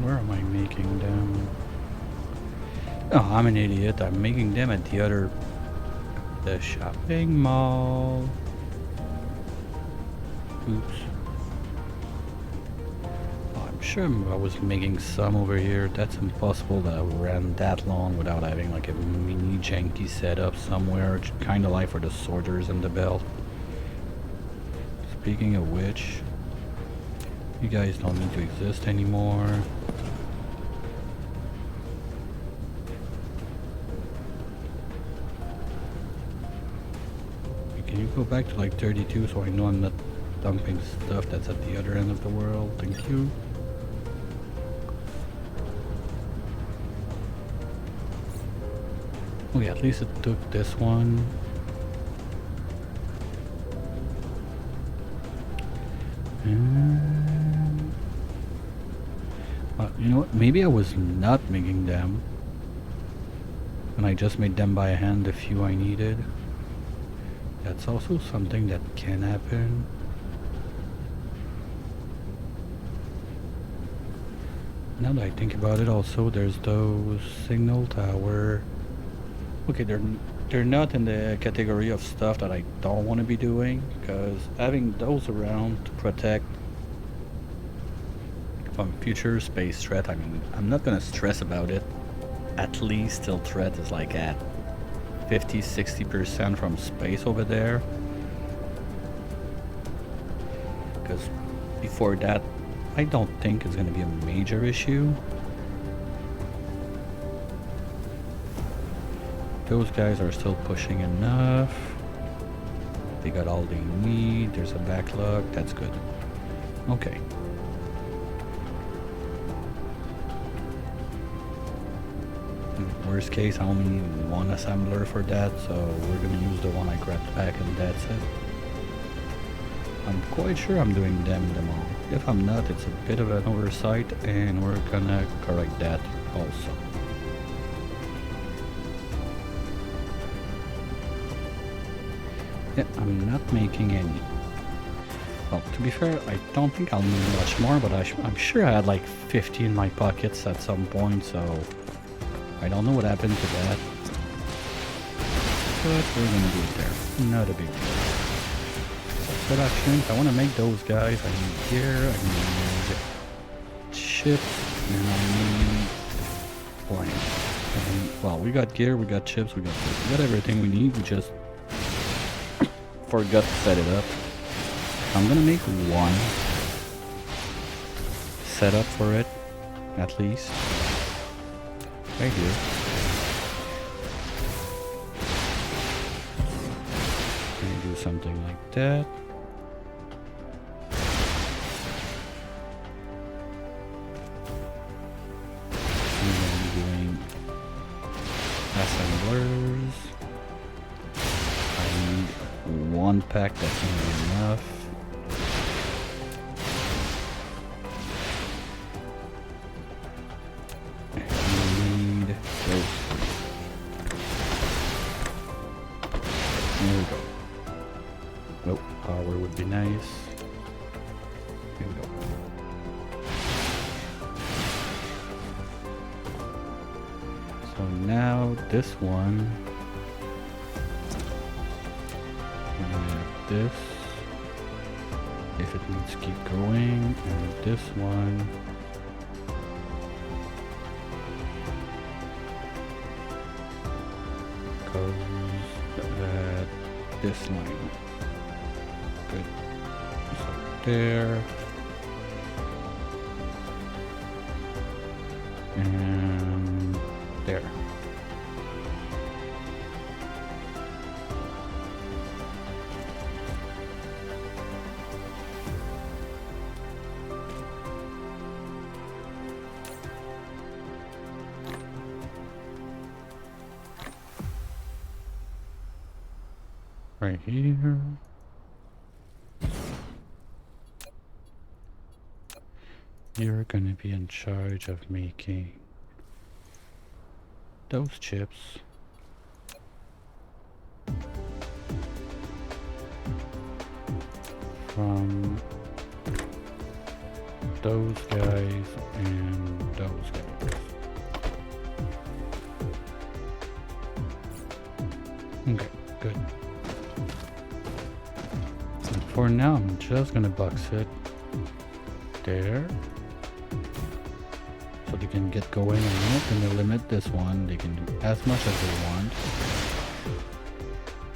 Where am I making them? Oh, I'm an idiot. I'm making them at the shopping mall. Oops. Oh, I'm sure I was making some over here. That's impossible that I ran that long without having like a mini janky setup somewhere. Kind of like for the sorters and the belt. Speaking of which, you guys don't need to exist anymore. go back to like 32 so I know I'm not dumping stuff that's at the other end of the world. Thank you. Okay, at least it took this one. And you know what? Maybe I was not making them, and I just made them by hand the few I needed. That's also something that can happen. Now that I think about it, also there's those signal tower. Okay, they're not in the category of stuff that I don't want to be doing, because having those around to protect from future space threat, I mean, I'm not gonna stress about it. At least till threat is like at 50-60% from space over there, because before that I don't think it's gonna be a major issue. Those guys are still pushing enough. They got all they need. There's a backlog. That's good. Okay. Worst case, I only need one assembler for that, so we're gonna use the one I grabbed back and that's it. I'm quite sure I'm doing them all. If I'm not, it's a bit of an oversight and we're gonna correct that also. Yeah, I'm not making any. Well, to be fair, I don't think I'll need much more, but I'm sure I had like 50 in my pockets at some point, so I don't know what happened to that. But we're gonna do it there. Not a big deal. Production, if I want to make those guys, I need gear, I need chips, and I need blank. And, well, we got gear, we got chips, we got everything we need, we just forgot to set it up. I'm gonna make one setup for it, at least. Right here. Gonna do something like that. And then doing assemblers. I need one pack, that's gonna be enough. There we go. Nope, power would be nice. Here we go. So now this one, we're gonna have this, if it needs to keep going, and this one. Goes at this line. Good. So there. And there. Right here. You're gonna be in charge of making those chips. From those guys and those guys. Okay, good. And for now, I'm just gonna box it there. So they can get going. I'm not gonna limit this one. They can do as much as they want.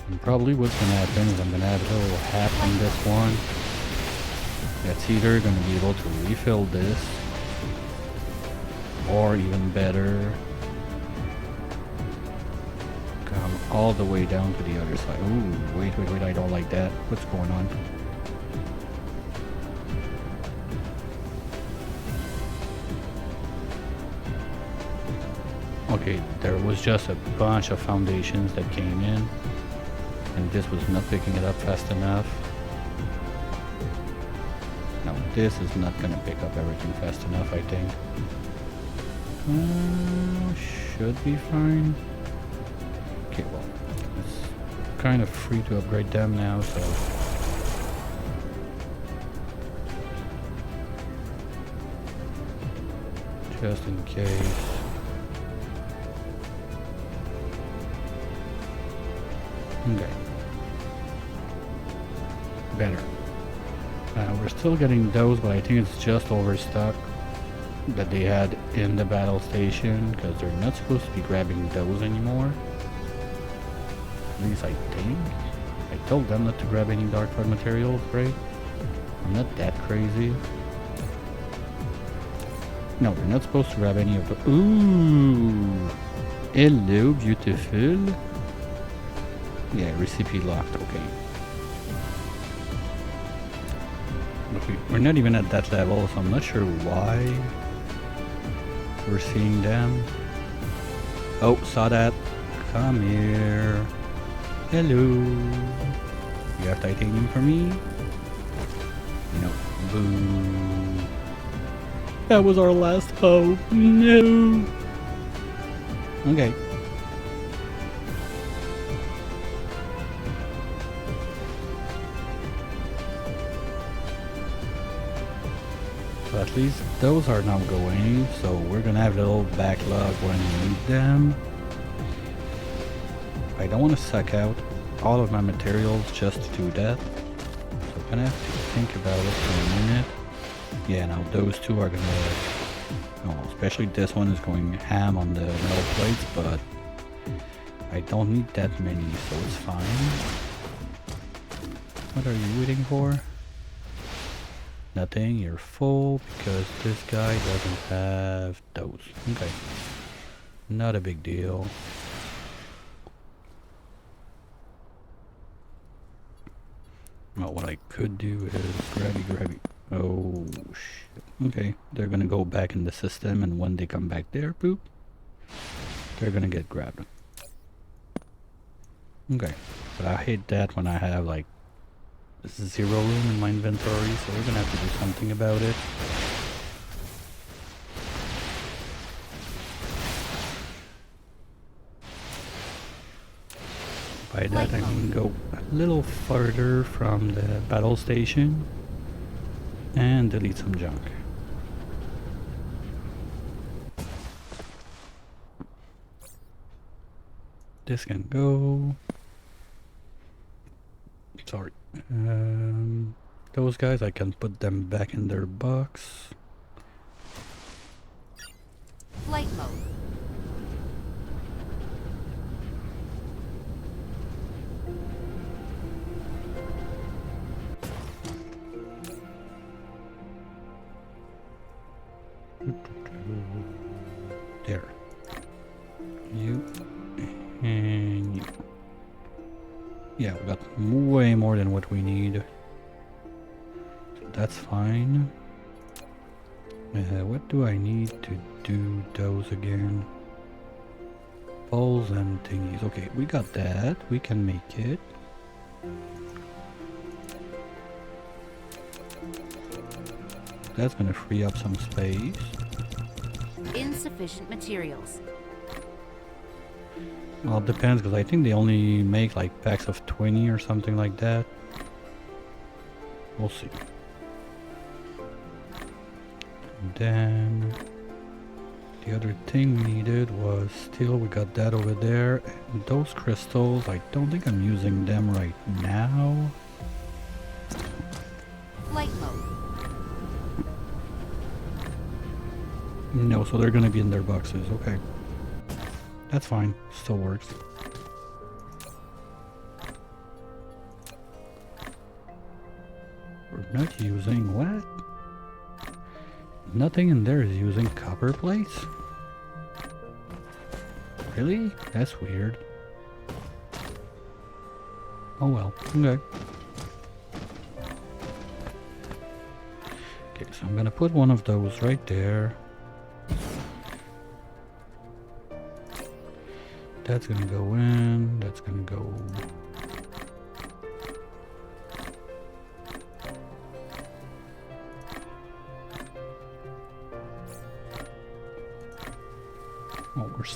And probably what's gonna happen is I'm gonna have a little hat on this one. That's either gonna be able to refill this, or even better, come all the way down to the other side. Ooh, wait, I don't like that. What's going on? Okay, there was just a bunch of foundations that came in, and this was not picking it up fast enough. No, this is not gonna pick up everything fast enough, I think. Should be fine. Okay, well, it's kind of free to upgrade them now, so... just in case. Okay. Better. We're still getting those, but I think it's just overstock that they had in the battle station, because they're not supposed to be grabbing those anymore. At least I think. I told them not to grab any dark red materials, right? I'm not that crazy. No, we're not supposed to grab any of the... Ooh! Hello, beautiful. Yeah, recipe locked, okay. We're not even at that level, so I'm not sure why we're seeing them. Oh, saw that. Come here. Hello. You have titanium for me? No. Boo. That was our last hope. No. Okay. So at least those are now going, so we're gonna have a little backlog when we need them. I don't want to suck out all of my materials just to do that, so I'm gonna have to think about it for a minute. Yeah, now those two are gonna, especially this one is going ham on the metal plates, but I don't need that many, so it's fine. What are you waiting for? Nothing, you're full because this guy doesn't have those. Okay. Not a big deal. Well, what I could do is grabby. Oh, shit. Okay, they're gonna go back in the system, and when they come back there, boop, they're gonna get grabbed. Okay, but I hate that when I have like 0 room in my inventory, so we're gonna have to do something about it. By that I mean go a little further from the battle station and delete some junk. This can go. Sorry. Those guys, I can put them back in their box. Flight mode. There. You and you. Yeah, we got way more than what we need. So that's fine. What do I need to do those again? Poles and thingies. Okay, we got that. We can make it. That's gonna free up some space. Insufficient materials. Well, it depends, because I think they only make like packs of 20 or something like that. We'll see. And then the other thing we needed was steel. We got that over there. And those crystals, I don't think I'm using them right now. Flight mode. No, so they're gonna be in their boxes. Okay. That's fine. Still works. We're not using what? Nothing in there is using copper plates? Really? That's weird. Oh well, okay. Okay, so I'm gonna put one of those right there. That's gonna go in, that's gonna go...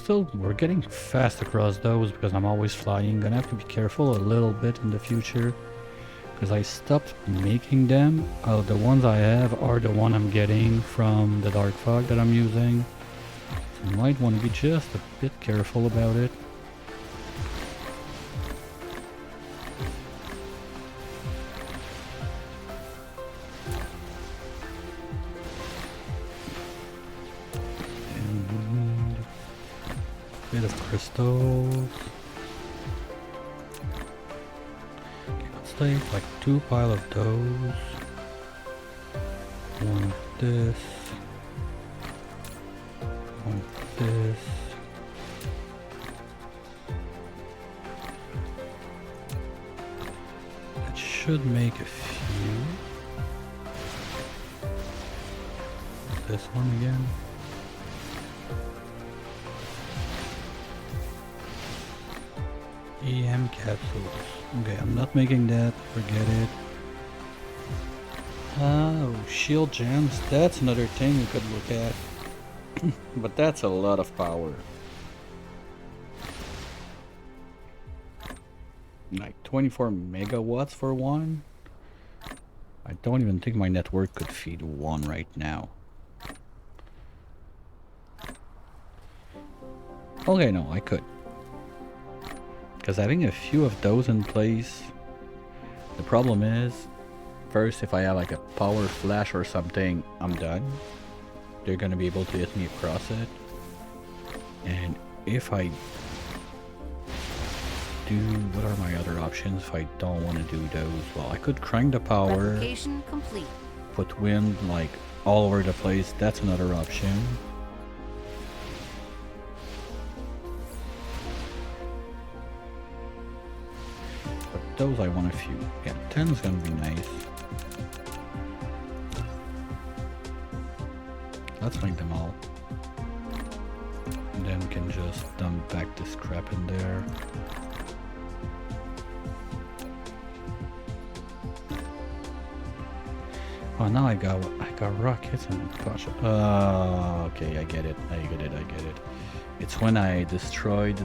Oh, we're getting fast across those because I'm always flying. Gonna have to be careful a little bit in the future because I stopped making them. The ones I have are the one I'm getting from the dark fog that I'm using. So you might want to be just a bit careful about it. Bit of crystals. Okay, let's take like 2 piles of those. One of this. One of this. That should make a few. This one again. EM capsules. Okay, I'm not making that. Forget it. Oh, shield gems. That's another thing we could look at. But that's a lot of power. Like 24 megawatts for one? I don't even think my network could feed one right now. Okay, no, I could. Because having a few of those in place, the problem is, first if I have like a power flash or something, I'm done. They're gonna be able to hit me across it. And if I do, what are my other options if I don't want to do those? Well, I could crank the power, Replication complete. put wind like all over the place. That's another option. Those I want a few. Yeah, 10 is gonna be nice. Let's make them all. And then we can just dump back this crap in there. Oh, now I got rockets and gosh. Okay, I get it. I get it. It's when I destroyed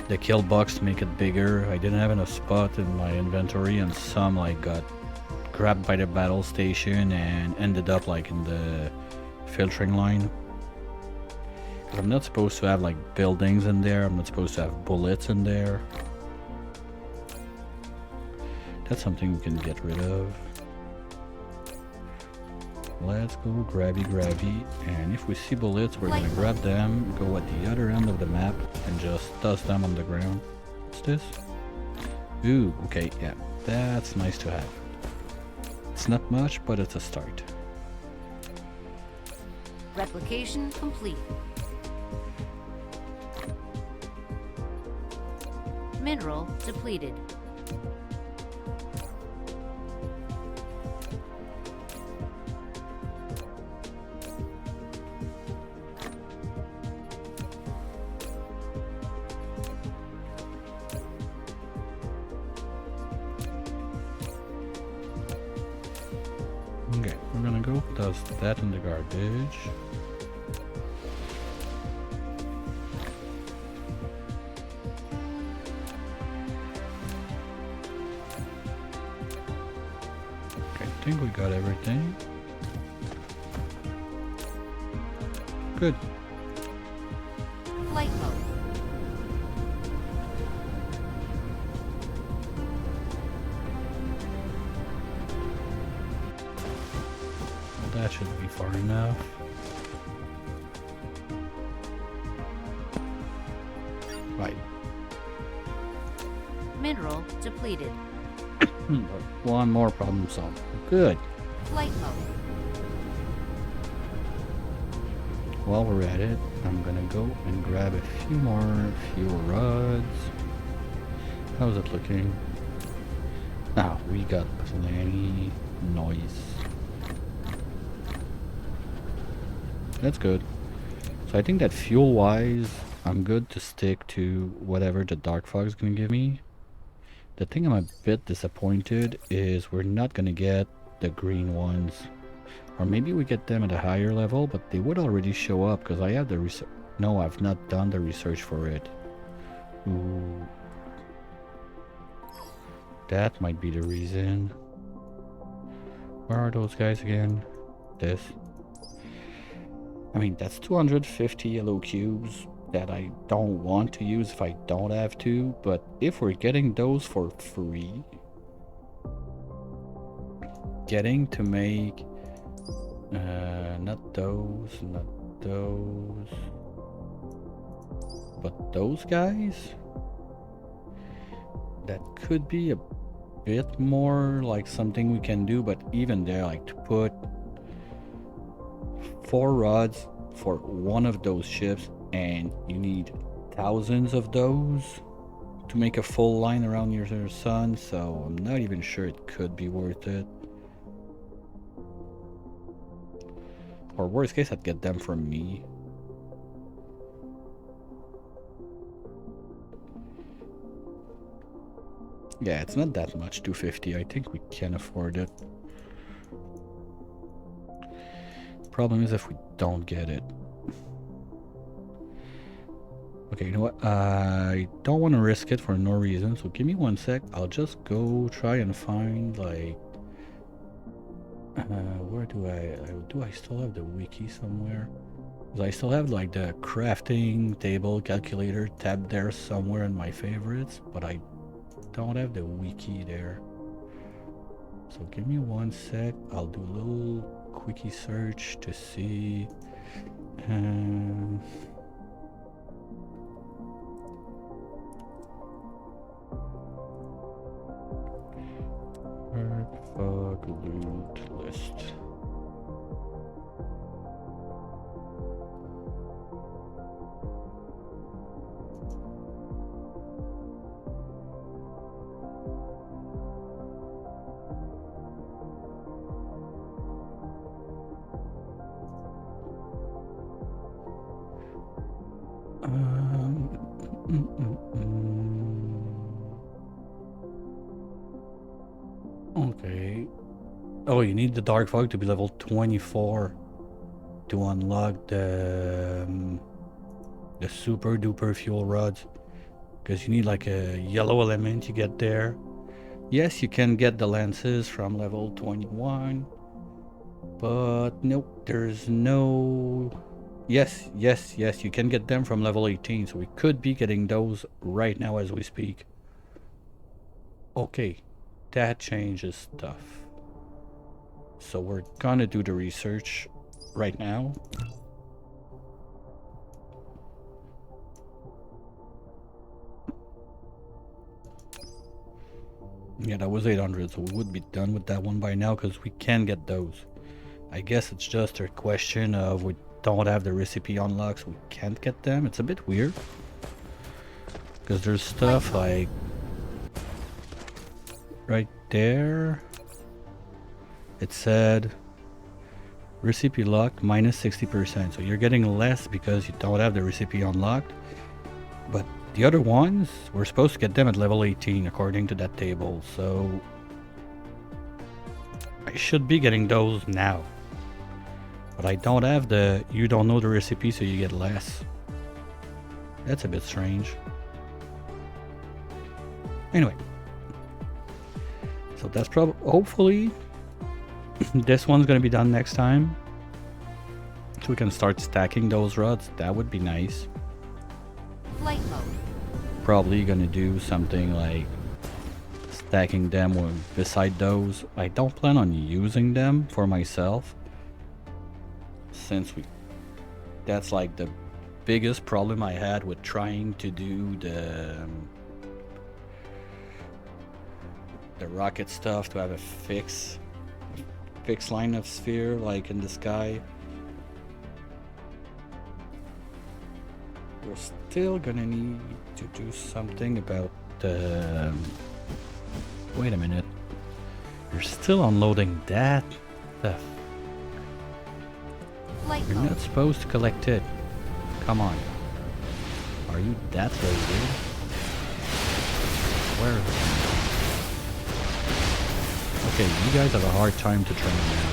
the kill box to make it bigger. I didn't have enough spot in my inventory, and some like got grabbed by the battle station and ended up like in the filtering line. 'Cause I'm not supposed to have like buildings in there. I'm not supposed to have bullets in there. That's something we can get rid of. Let's go grabby, and if we see bullets, we're gonna grab them, go at the other end of the map, and just toss them on the ground. What's this? Ooh, okay, yeah, that's nice to have. It's not much, but it's a start. Replication complete. Mineral depleted. Okay, we're gonna go toss that in the garbage. Okay, I think we got everything. Good. Flight mode. That should be far enough. Right. Mineral depleted. One more problem solved. Good. Flight mode. While we're at it, I'm gonna go and grab a few more fuel rods. How's it looking? Ah, we got plenty noise. That's good. So I think that fuel-wise, I'm good to stick to whatever the Dark Fog's gonna give me. The thing I'm a bit disappointed is we're not gonna get the green ones. Or maybe we get them at a higher level, but they would already show up because I have the research. No, I've not done the research for it. Ooh. That might be the reason. Where are those guys again? This. I mean, that's 250 yellow cubes that I don't want to use if I don't have to, but if we're getting those for free, getting to make, not those, but those guys, that could be a bit more like something we can do, but even there, like to put 4 rods for one of those ships, and you need thousands of those to make a full line around your sun, so I'm not even sure it could be worth it. Or worst case, I'd get them from me. Yeah, it's not that much, 250. I think we can afford it. Problem is if we don't get it. Okay, you know what? I don't want to risk it for no reason, so give me 1 sec. I'll just go try and find, like... where do I still have the wiki somewhere? Because I still have, like, the crafting table calculator tabbed there somewhere in my favorites, but I don't have the wiki there. So give me 1 sec. I'll do a little quickie search to see. Fog loot list. Okay. Oh, you need the Dark Fog to be level 24 to unlock the super duper fuel rods. Because you need like a yellow element to get there. Yes, you can get the lances from level 21. But nope, there's no... Yes, you can get them from level 18. So we could be getting those right now as we speak. Okay, that changes stuff. So we're gonna do the research right now. Yeah, that was 800, so we would be done with that one by now because we can get those. I guess it's just a question of we don't have the recipe unlocked, so we can't get them. It's a bit weird. Because there's stuff like... right there. It said... recipe locked minus 60%. So you're getting less because you don't have the recipe unlocked. But the other ones, we're supposed to get them at level 18 according to that table. So I should be getting those now. But I don't have the... you don't know the recipe, so you get less. That's a bit strange. Anyway. So that's probably... hopefully... this one's gonna be done next time. So we can start stacking those rods. That would be nice. Flight mode. Probably gonna do something like... stacking them beside those. I don't plan on using them for myself. Since we... that's like the biggest problem I had with trying to do the rocket stuff, to have a fixed line of sphere like in the sky. We're still gonna need to do something about Wait a minute. You're still unloading that? The f- Light You're mode. not supposed to collect it. Come on. Are you that lazy? Where is it? Okay, you guys have a hard time to train now.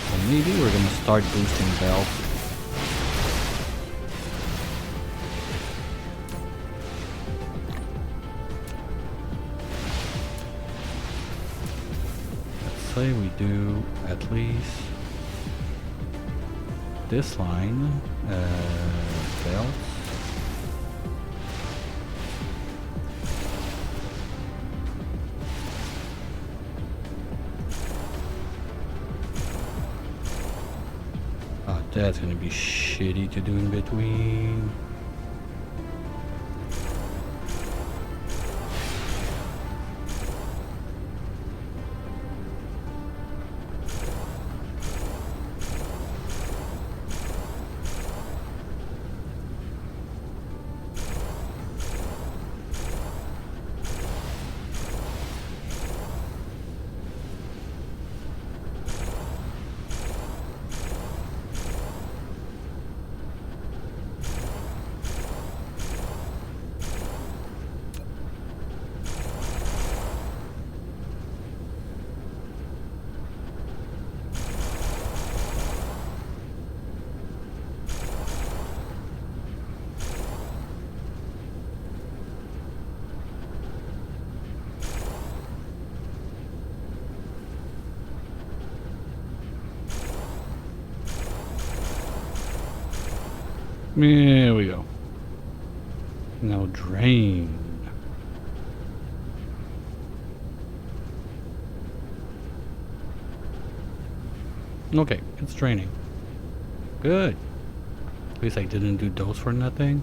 So maybe we're gonna start boosting belts. Let's say we do at least this line, belts. Oh, that's gonna be shitty to do in between. There we go. Now drain. Okay, it's draining. Good. At least I didn't do those for nothing.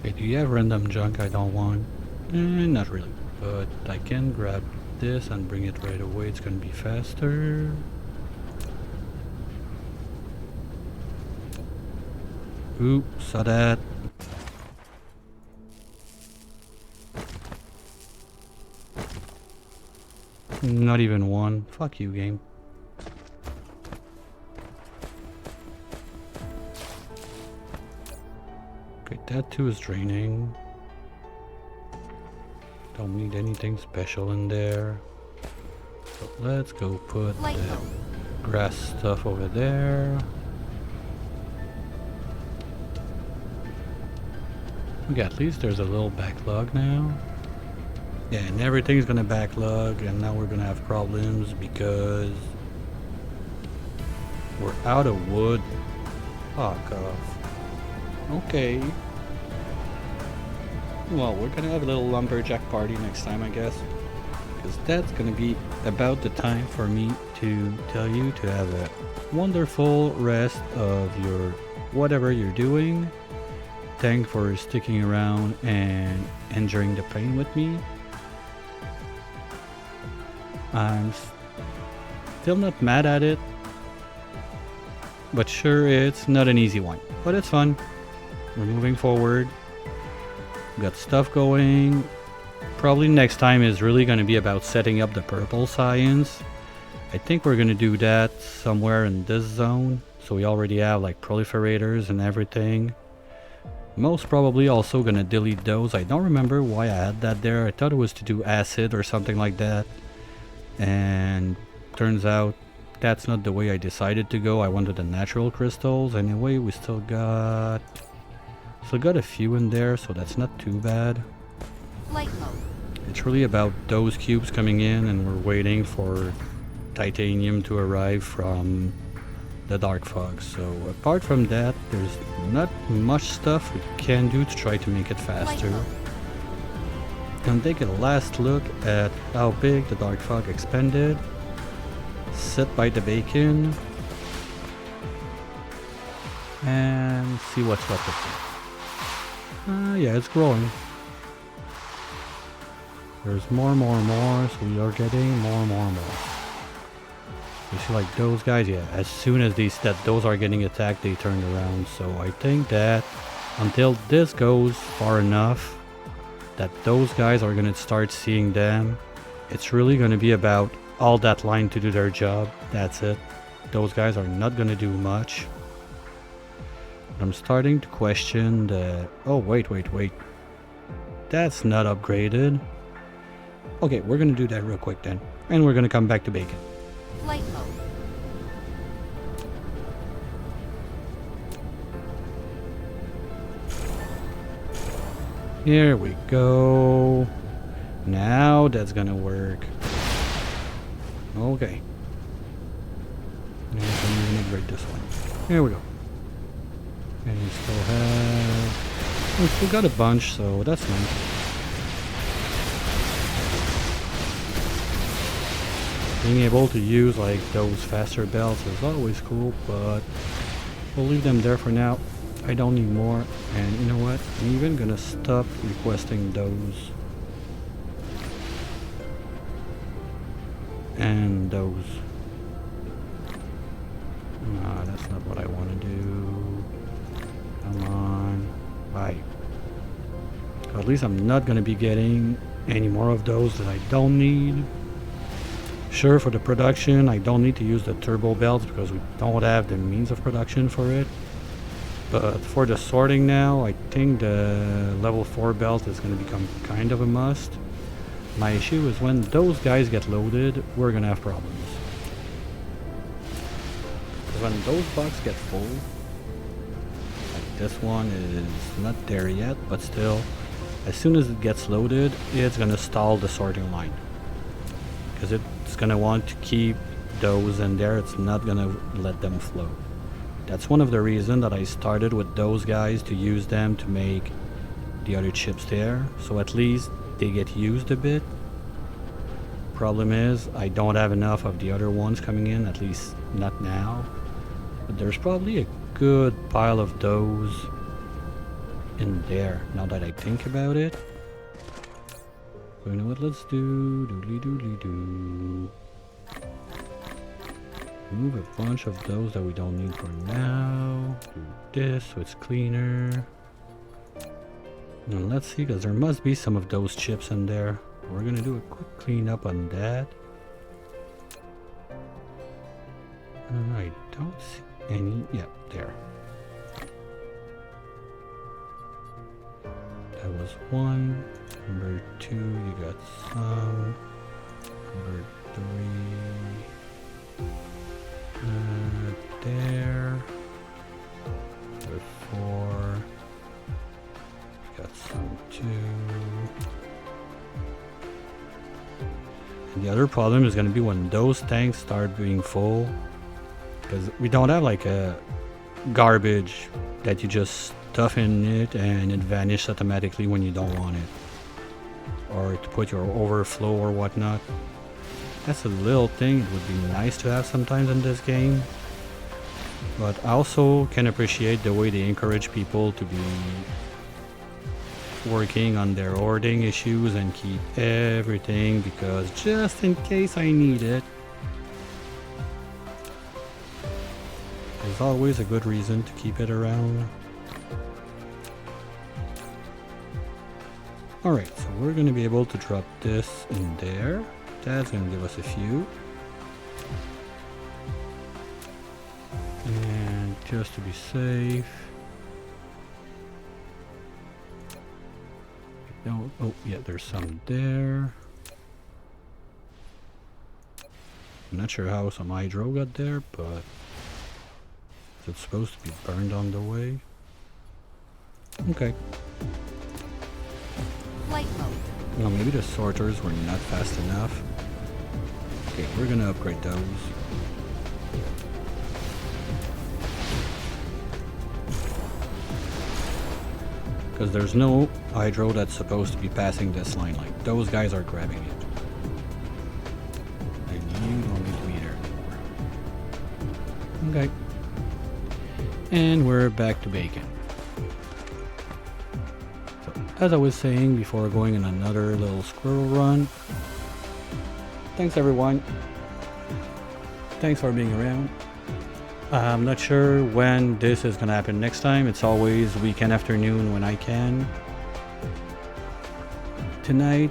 Okay, do you have random junk I don't want? Not really. But I can grab this and bring it right away. It's gonna be faster. Ooh, saw that. Not even one. Fuck you, game. Okay, that too is draining. Don't need anything special in there. So let's go put Light the mode. grass stuff over there. Okay, at least there's a little backlog now. Yeah, and everything's gonna backlog, and now we're gonna have problems because we're out of wood. Fuck off. Okay. Well, we're gonna have a little lumberjack party next time, I guess. Because that's gonna be about the time for me to tell you to have a wonderful rest of your whatever you're doing. Thanks for sticking around and enduring the pain with me. I'm still not mad at it. But sure, it's not an easy one. But it's fun. We're moving forward. Got stuff going. Probably next time is really going to be about setting up the purple science. I think we're going to do that somewhere in this zone. So we already have like proliferators and everything. Most probably also going to delete those. I don't remember why I had that there. I thought it was to do acid or something like that. And turns out that's not the way I decided to go. I wanted the natural crystals. Anyway, we still got a few in there, so that's not too bad. Light mode. It's really about those cubes coming in, and we're waiting for titanium to arrive from the dark fog. So apart from that, there's not much stuff we can do to try to make it faster. And take a last look at how big the dark fog expanded. Sit by the bacon and see what's left of it. Yeah, it's growing. There's more, so we are getting more. You see, like those guys, yeah, as soon as those are getting attacked, they turn around. So I think that until this goes far enough that those guys are going to start seeing them, it's really going to be about all that line to do their job. That's it. Those guys are not going to do much. I'm starting to question the... Oh, wait. That's not upgraded. Okay, we're going to do that real quick then. And we're going to come back to bacon. Flight mode. Here we go. Now that's gonna work. Okay. And I'm gonna upgrade this one. Here we go. And we still have... We still got a bunch, so that's nice. Being able to use like those faster belts is always cool, but we'll leave them there for now. I don't need more, and you know what? I'm even gonna stop requesting those. And those. Nah, that's not what I want to do. Come on. Bye. So at least I'm not gonna be getting any more of those that I don't need. Sure, for the production, I don't need to use the turbo belts because we don't have the means of production for it. But for the sorting now, I think the level 4 belt is going to become kind of a must. My issue is when those guys get loaded, we're going to have problems. Because when those boxes get full, like this one is not there yet, but still, as soon as it gets loaded, it's going to stall the sorting line. Because it's going to want to keep those in there, it's not going to let them flow. That's one of the reasons that I started with those guys, to use them to make the other chips there, so at least they get used a bit. Problem is, I don't have enough of the other ones coming in, at least not now. But there's probably a good pile of those in there, now that I think about it. So you know what, let's do doodly. Move a bunch of those that we don't need for now. Do this so it's cleaner. Now let's see, because there must be some of those chips in there. We're gonna do a quick cleanup on that. I don't see any. Yeah, there. That was one. Number 2, you got some. Number 3. There. Number 4. Got some too. And the other problem is going to be when those tanks start being full, because we don't have like a garbage that you just stuff in it and it vanishes automatically when you don't want it, or to put your overflow or whatnot. That's a little thing it would be nice to have sometimes in this game. But I also can appreciate the way they encourage people to be working on their hoarding issues and keep everything, because just in case I need it, there's always a good reason to keep it around. Alright, so we're going to be able to drop this in there. That's going to give us a few. And just to be safe. No, oh yeah, there's some there. I'm not sure how some hydro got there, but it's supposed to be burned on the way. Okay. Flight mode. Well, maybe the sorters were not fast enough. Okay, we're gonna upgrade those. Because there's no hydro that's supposed to be passing this line. Like, those guys are grabbing it. And you don't need to be there anymore. Okay. And we're back to bacon. So, as I was saying before going on another little squirrel run, thanks everyone. Thanks for being around. I'm not sure when this is gonna happen next time. It's always weekend afternoon when I can. Tonight,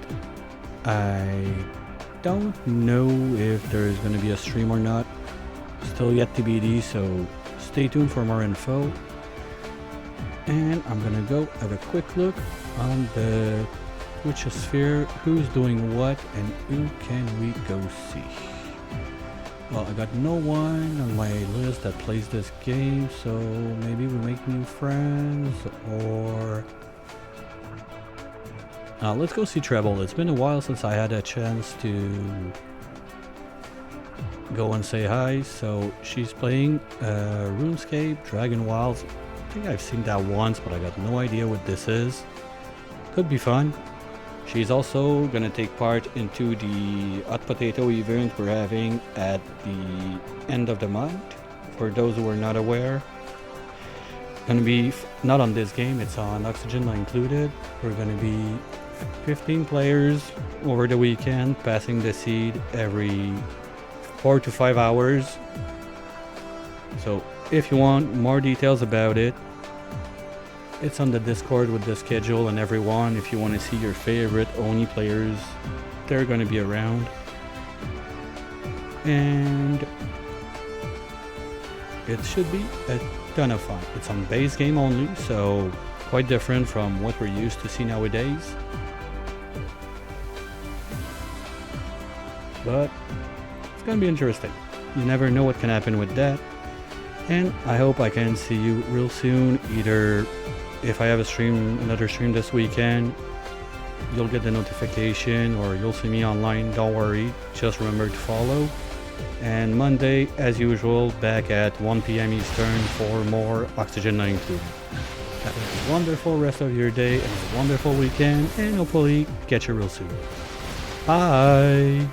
I don't know if there's gonna be a stream or not. Still yet TBD, so stay tuned for more info. And I'm gonna go have a quick look on the Twitch sphere, who's doing what and who can we go see. Well, I got no one on my list that plays this game, so maybe we make new friends, or... let's go see Treble. It's been a while since I had a chance to go and say hi. So she's playing RuneScape, Dragon Wilds. I think I've seen that once, but I got no idea what this is. Could be fun. She's also gonna take part into the hot potato event we're having at the end of the month. For those who are not aware, gonna be not on this game, it's on Oxygen Not Included. We're gonna be 15 players over the weekend, passing the seed every 4 to 5 hours. So if you want more details about it, it's on the Discord with the schedule and everyone. If you want to see your favorite Oni players, they're going to be around. And it should be a ton of fun. It's on base game only, so quite different from what we're used to see nowadays. But it's going to be interesting. You never know what can happen with that. And I hope I can see you real soon, either if I have another stream this weekend, you'll get the notification, or you'll see me online. Don't worry, just remember to follow. And Monday, as usual, back at 1 p.m. Eastern for more Oxygen Not Included. Have a wonderful rest of your day and a wonderful weekend, and hopefully catch you real soon. Bye!